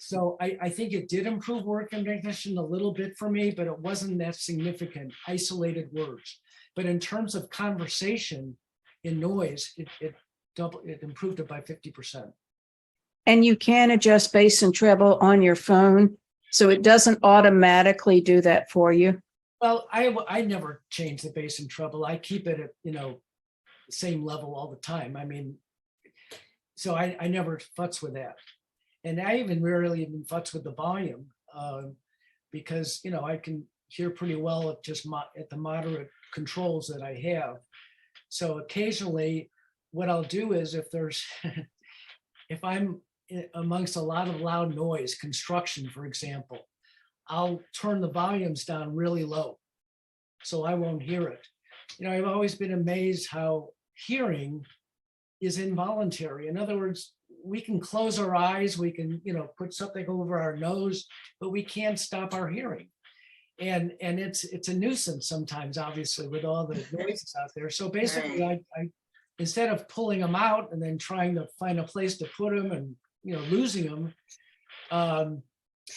So I think it did improve word recognition a little bit for me, but it wasn't that significant, isolated words. But in terms of conversation in noise, it improved it by 50%. And you can adjust bass and treble on your phone, so it doesn't automatically do that for you. Well, I never change the bass and treble. I keep it at, the same level all the time. I mean, so I never futz with that. And I rarely even futz with the volume because, I can hear pretty well at just at the moderate controls that I have. So occasionally what I'll do is if I'm amongst a lot of loud noise, construction, for example, I'll turn the volumes down really low so I won't hear it. I've always been amazed how hearing is involuntary. In other words, we can close our eyes, we can, put something over our nose, but we can't stop our hearing. And it's a nuisance sometimes, obviously, with all the noises out there. So basically, I instead of pulling them out and then trying to find a place to put them and losing them,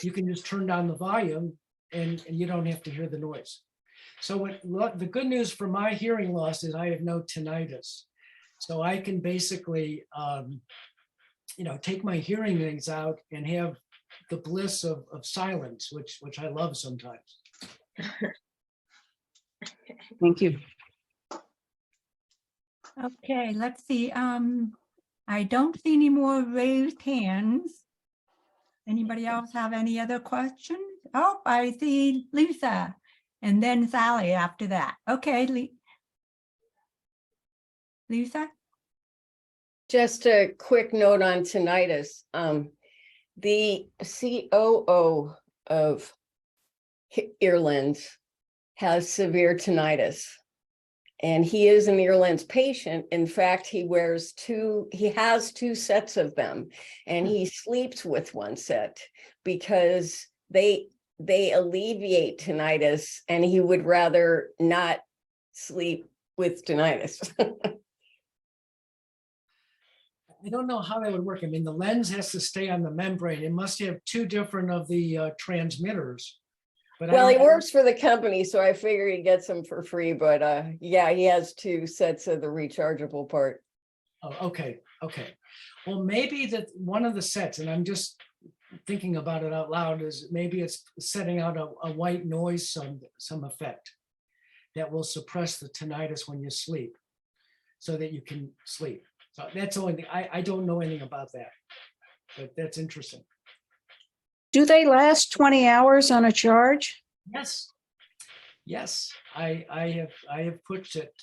you can just turn down the volume and you don't have to hear the noise. So the good news for my hearing loss is I have no tinnitus. So I can basically, take my hearing aids out and have the bliss of silence, which I love sometimes. Thank you. Okay, let's see. I don't see any more raised hands. Anybody else have any other questions? Oh, I see Lisa and then Sally after that. Okay, Lisa? Just a quick note on tinnitus. The COO of Earlens has severe tinnitus. And he is an Earlens patient. In fact, he has two sets of them, and he sleeps with one set because they alleviate tinnitus, and he would rather not sleep with tinnitus. I don't know how that would work. I mean, the lens has to stay on the membrane. It must have two different of the transmitters. But well, he works for the company, so I figure he gets them for free. But yeah, he has two sets of the rechargeable part. Oh, okay. Well, maybe that one of the sets, and I'm just thinking about it out loud, is maybe it's setting out a white noise, some effect that will suppress the tinnitus when you sleep, so that you can sleep. So that's the only thing. I don't know anything about that, but that's interesting. Do they last 20 hours on a charge? Yes. I have pushed it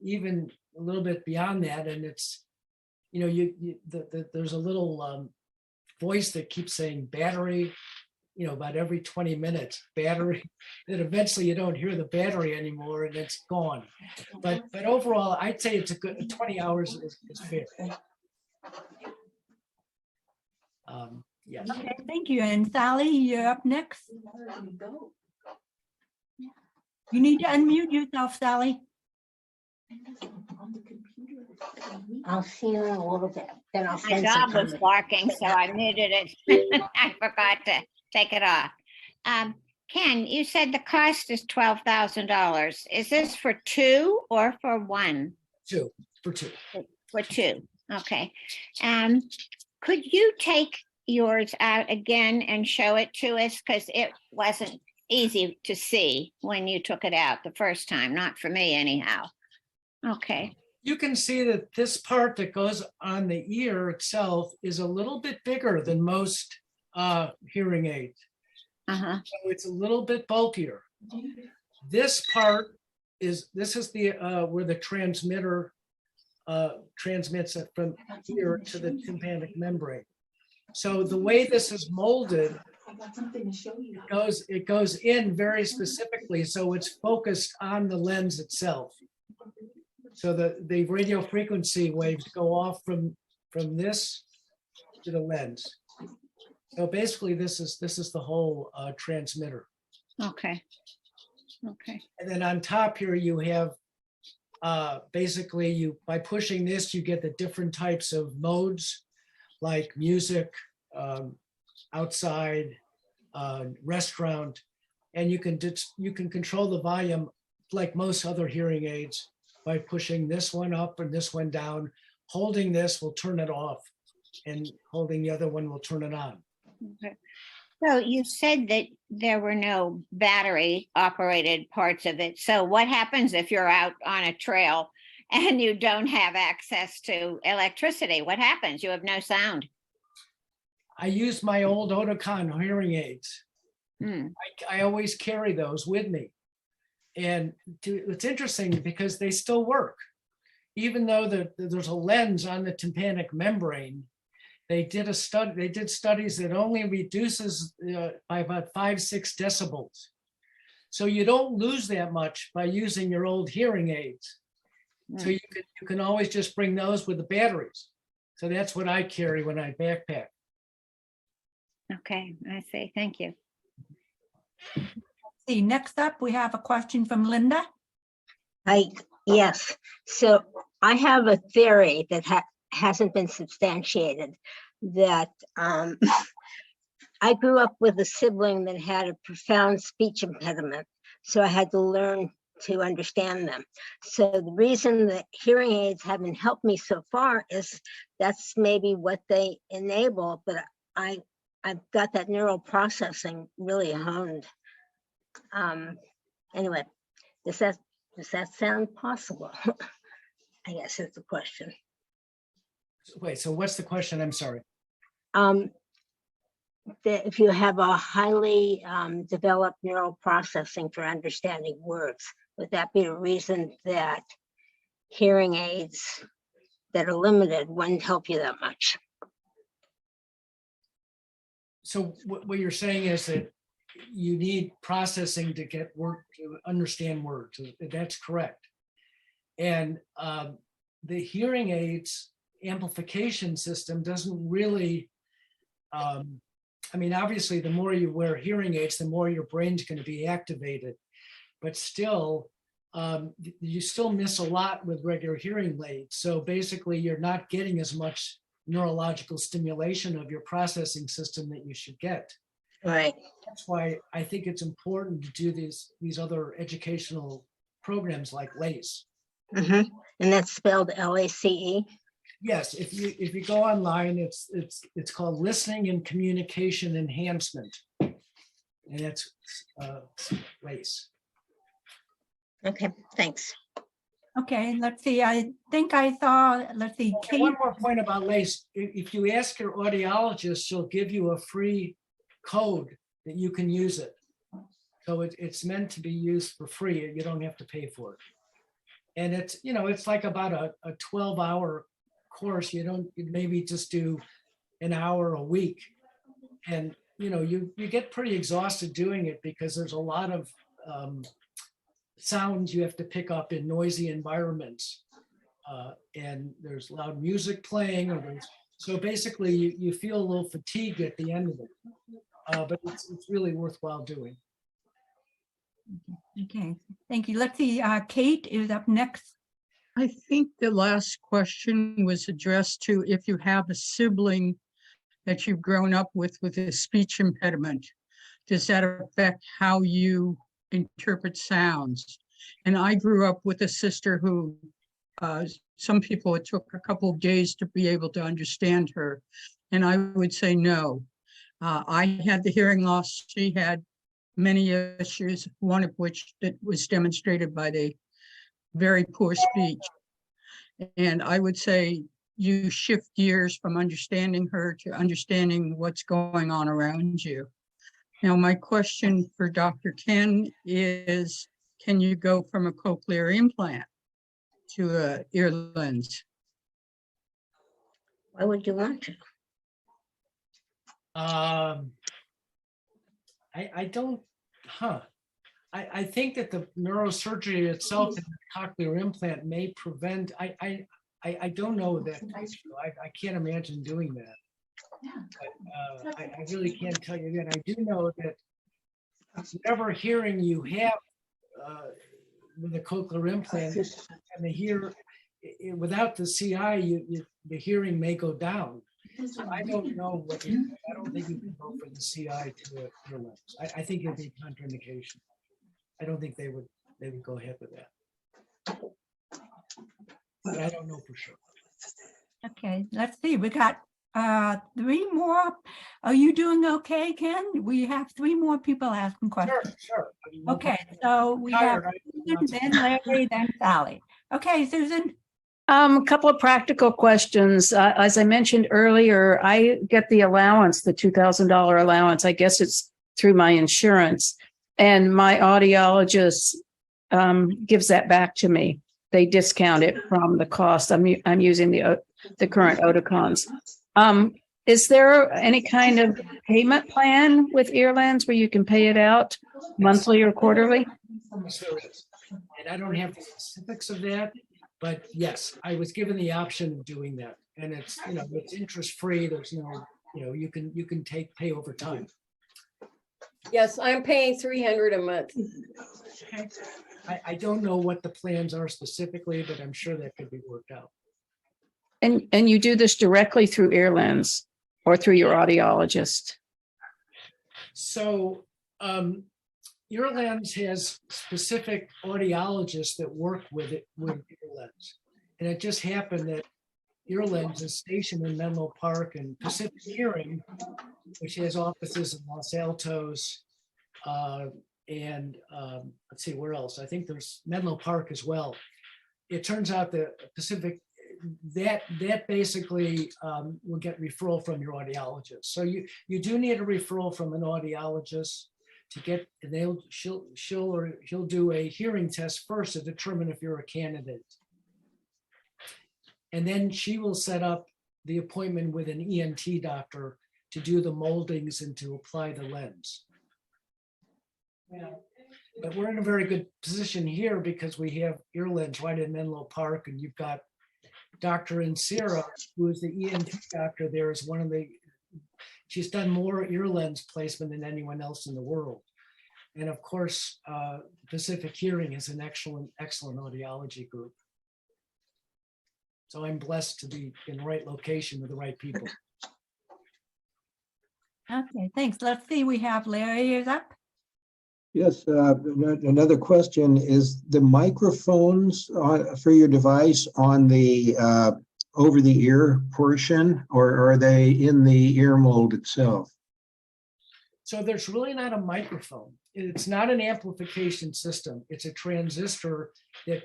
even a little bit beyond that, and it's there's a little voice that keeps saying battery, about every 20 minutes, battery. Then eventually you don't hear the battery anymore, and it's gone. But overall, I'd say it's a good 20 hours is fair. Yes. Okay, thank you. And Sally, you're up next. You need to unmute yourself, Sally. I'll see you in a little bit. Then I'll My send some dog was comments. barking, so I muted it. I forgot to take it off. Ken, you said the cost is $12,000. Is this for two or for one? For two. For two. Okay. Could you take yours out again and show it to us? Because it wasn't easy to see when you took it out the first time, not for me anyhow. Okay. You can see that this part that goes on the ear itself is a little bit bigger than most hearing aids. Uh-huh. So it's a little bit bulkier. This part is, this is the where the transmitter transmits it from ear to the tympanic membrane. So the way this is molded, it goes in very specifically, so it's focused on the lens itself. So the radio frequency waves go off from this to the lens. So basically, this is the whole transmitter. Okay. Okay. And then on top here, you have basically by pushing this, you get the different types of modes like music, outside, restaurant, and you can control the volume like most other hearing aids by pushing this one up and this one down. Holding this will turn it off, and holding the other one will turn it on. Okay. So you said that there were no battery operated parts of it. So what happens if you're out on a trail and you don't have access to electricity? What happens? You have no sound. I use my old Oticon hearing aids. I always carry those with me. And it's interesting because they still work. Even though there's a lens on the tympanic membrane, they did studies that only reduces by about 5-6 decibels. So you don't lose that much by using your old hearing aids. So you can always just bring those with the batteries. So that's what I carry when I backpack. Okay, I see. Thank you. See, next up, we have a question from Linda. Yes. So I have a theory that hasn't been substantiated, that I grew up with a sibling that had a profound speech impediment, so I had to learn to understand them. So the reason that hearing aids haven't helped me so far is that's maybe what they enable, but I've got that neural processing really honed. Anyway, does that sound possible? I guess is the question. Wait, so what's the question? I'm sorry. That if you have a highly developed neural processing for understanding words, would that be a reason that hearing aids that are limited wouldn't help you that much? So what you're saying is that you need processing to get work, to understand words. That's correct. And the hearing aids amplification system doesn't really, I mean, obviously, the more you wear hearing aids, the more your brain's going to be activated. But still, you still miss a lot with regular hearing aids. So basically, you're not getting as much neurological stimulation of your processing system that you should get. Right. That's why I think it's important to do these other educational programs like LACE. And that's spelled LACE? Yes, if you go online, it's called Listening and Communication Enhancement, and it's LACE. Okay, thanks. Okay, let's see. I think I saw, let's see. Kate. One more point about LACE. If you ask your audiologist, she'll give you a free code that you can use it. So it's meant to be used for free. You don't have to pay for it. And it's like about a 12-hour course. You maybe just do an hour a week. And you get pretty exhausted doing it because there's a lot of sounds you have to pick up in noisy environments. And there's loud music playing. So basically you feel a little fatigued at the end of it. But it's really worthwhile doing. Okay, thank you. Let's see, Kate is up next. I think the last question was addressed to if you have a sibling that you've grown up with a speech impediment. Does that affect how you interpret sounds? And I grew up with a sister who, some people, it took a couple of days to be able to understand her. And I would say no. I had the hearing loss. She had many issues, one of which that was demonstrated by the very poor speech. And I would say you shift gears from understanding her to understanding what's going on around you. Now, my question for Dr. Ken is, can you go from a cochlear implant to a ear lens? Why would you want to? I don't, I think that the neurosurgery itself and the cochlear implant may prevent, I don't know that. I can't imagine doing that. But, I really can't tell you that. I do know that whatever hearing you have with a cochlear implant, and without the CI, the hearing may go down. So I don't know what I don't think you can go for the CI to the earlens. I think it'd be contraindication. I don't think they would go ahead with that. But I don't know for sure. Okay, let's see. We got 3 more. Are you doing okay, Ken? We have 3 more people asking questions. Sure. Okay, so we have Tired, Susan, then Larry, then Sally. Okay, Susan. A couple of practical questions. As I mentioned earlier, I get the allowance, the $2,000 allowance. I guess it's through my insurance, and my audiologist gives that back to me. They discount it from the cost. I'm using the current Oticons. Is there any kind of payment plan with Earlens where you can pay it out monthly or quarterly? Yes, there is. And I don't have the specifics of that, but yes, I was given the option of doing that. And it's, it's interest free. There's no, you can pay over time. Yes, I'm paying $300 a month. Okay. I don't know what the plans are specifically, but I'm sure that could be worked out. And you do this directly through Earlens or through your audiologist? So Earlens has specific audiologists that work with Earlens. And it just happened that Earlens is stationed in Menlo Park and Pacific Hearing, which has offices in Los Altos, and let's see, where else? I think there's Menlo Park as well. It turns out that Pacific, that basically will get referral from your audiologist. So you do need a referral from an audiologist to get, and he'll do a hearing test first to determine if you're a candidate. And then she will set up the appointment with an ENT doctor to do the moldings and to apply the lens. But we're in a very good position here because we have Earlens right in Menlo Park, and you've got Dr. Insira, who is the ENT doctor there, is she's done more Earlens placement than anyone else in the world. And of course, Pacific Hearing is an excellent audiology group. So I'm blessed to be in the right location with the right people. Okay, thanks. Let's see, we have Larry is up. Yes, another question is the microphones for your device on the over the ear portion, or are they in the ear mold itself? So there's really not a microphone. It's not an amplification system. It's a transistor that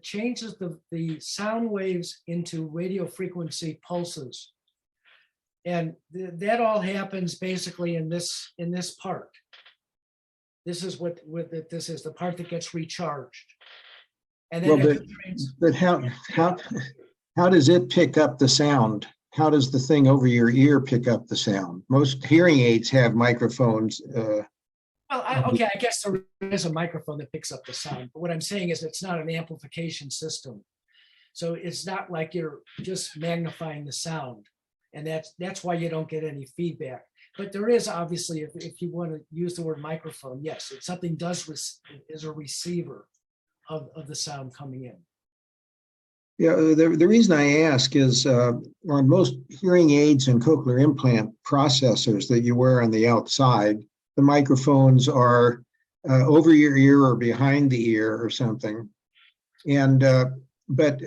changes the sound waves into radio frequency pulses. And that all happens basically in this part. This is what this is, the part that gets recharged. And then but how does it pick up the sound? How does the thing over your ear pick up the sound? Most hearing aids have microphones. Okay, I guess there is a microphone that picks up the sound. But what I'm saying is it's not an amplification system. So it's not like you're just magnifying the sound. And that's why you don't get any feedback. But there is obviously, if you want to use the word microphone, yes, it's something is a receiver of the sound coming in. Yeah, the reason I ask is on most hearing aids and cochlear implant processors that you wear on the outside, the microphones are over your ear or behind the ear or something. And but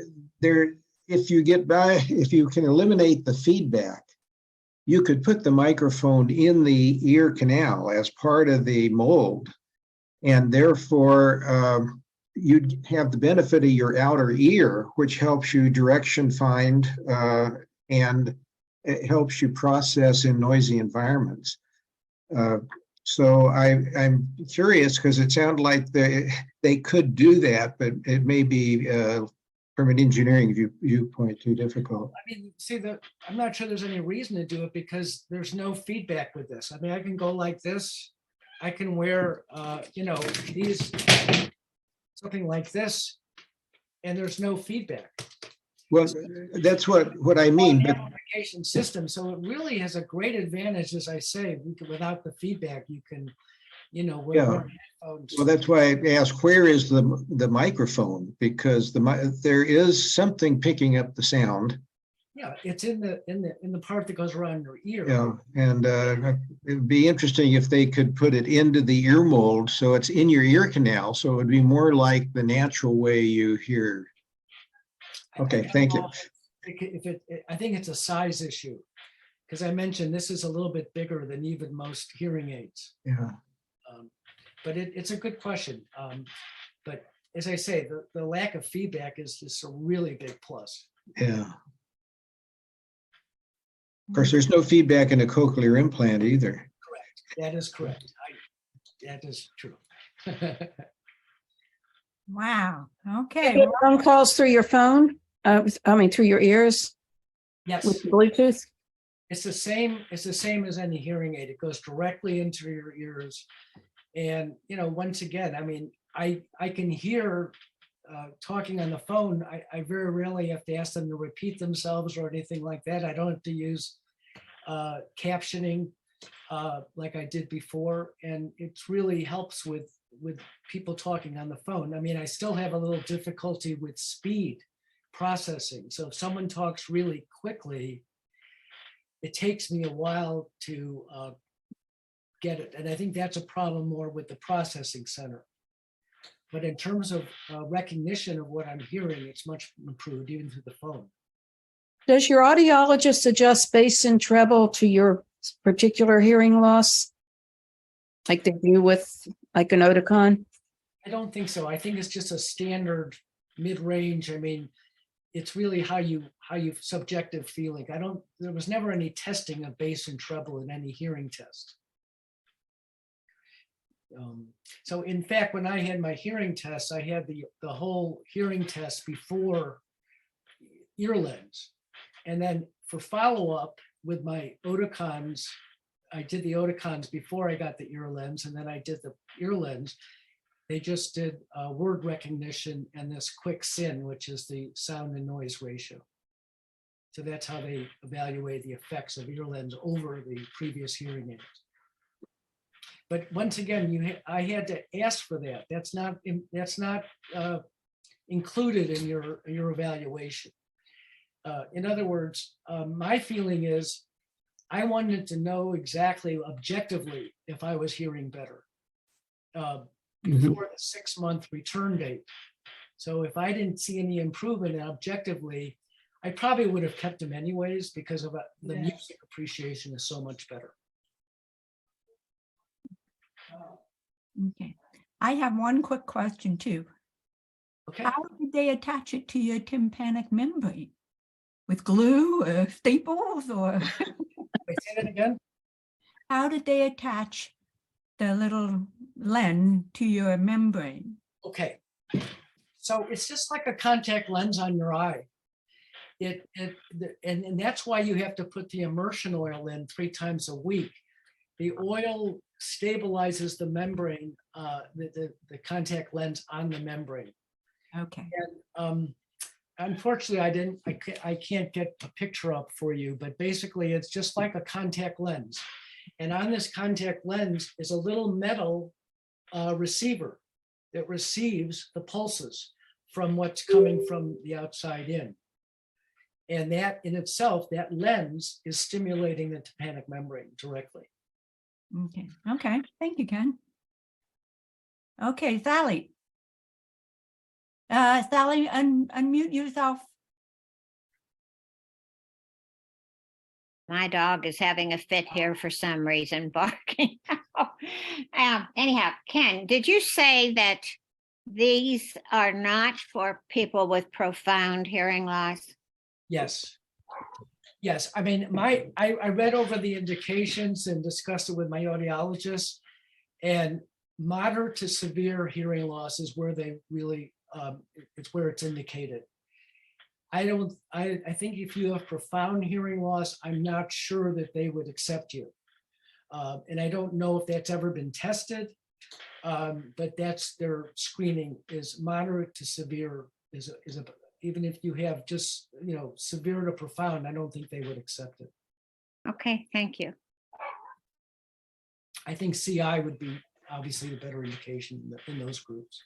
if you can eliminate the feedback, you could put the microphone in the ear canal as part of the mold, and therefore you'd have the benefit of your outer ear, which helps you direction find and it helps you process in noisy environments. So I'm curious because it sounded like they could do that, but it may be from an engineering viewpoint too difficult. I mean, see, I'm not sure there's any reason to do it because there's no feedback with this. I mean, I can go like this. I can wear, these, something like this, and there's no feedback. Well, that's what I mean. But Amplification system, so it really has a great advantage, as I say, without the feedback, you can, Yeah. Well, that's why I asked, where is the microphone? Because there is something picking up the sound. Yeah, it's in the part that goes around your ear. Yeah, and it'd be interesting if they could put it into the ear mold, so it's in your ear canal, so it would be more like the natural way you hear. Okay, thank you. I think it's a size issue, because I mentioned this is a little bit bigger than even most hearing aids. Yeah. But it's a good question. But as I say, the lack of feedback is just a really big plus. Yeah. Of course, there's no feedback in a cochlear implant either. Correct. That is correct. That is true. Wow. You Okay. get phone calls through your phone? Through your ears Yes, with Bluetooth? it's the same. It's the same as any hearing aid. It goes directly into your ears. And, once again, I mean, I can hear talking on the phone. I very rarely have to ask them to repeat themselves or anything like that. I don't have to use captioning like I did before. And it really helps with people talking on the phone. I mean, I still have a little difficulty with speed processing. So if someone talks really quickly, it takes me a while to get it. And I think that's a problem more with the processing center. But in terms of recognition of what I'm hearing, it's much improved even through the phone. Does your audiologist adjust bass and treble to your particular hearing loss? Like they do with like an Oticon? I don't think so. I think it's just a standard mid-range. I mean, it's really how you subjective feeling. There was never any testing of bass and treble in any hearing test. So in fact, when I had my hearing test, I had the whole hearing test before Earlens. And then for follow-up with my Oticons, I did the Oticons before I got the Earlens, and then I did the Earlens. They just did word recognition and this quick SIN, which is the sound and noise ratio. So that's how they evaluate the effects of Earlens over the previous hearing aids. But once again, I had to ask for that. That's not included in your evaluation. In other words, my feeling is I wanted to know exactly objectively if I was hearing better before the 6-month return date. So if I didn't see any improvement objectively, I probably would have kept them anyways because of the music appreciation is so much better. Okay. I have one quick question too. Okay. How did they attach it to your tympanic membrane? With glue or staples or? Wait, say that again? How did they attach the little lens to your membrane? Okay. So it's just like a contact lens on your eye. And that's why you have to put the immersion oil in 3 times a week. The oil stabilizes the membrane, the contact lens on the membrane. Okay. And unfortunately, I can't get a picture up for you, but basically it's just like a contact lens. And on this contact lens is a little metal receiver that receives the pulses from what's coming from the outside in. And that in itself, that lens is stimulating the tympanic membrane directly. Okay. Okay. Thank you, Ken. Okay, Sally. Sally, unmute yourself. My dog is having a fit here for some reason, barking. Anyhow, Ken, did you say that these are not for people with profound hearing loss? Yes. Yes, I mean, I read over the indications and discussed it with my audiologist. And moderate to severe hearing loss is where they really, it's where it's indicated. I think if you have profound hearing loss, I'm not sure that they would accept you. And I don't know if that's ever been tested, but that's their screening is moderate to severe even if you have just, severe to profound, I don't think they would accept it. Okay, thank you. I think CI would be obviously the better indication in those groups.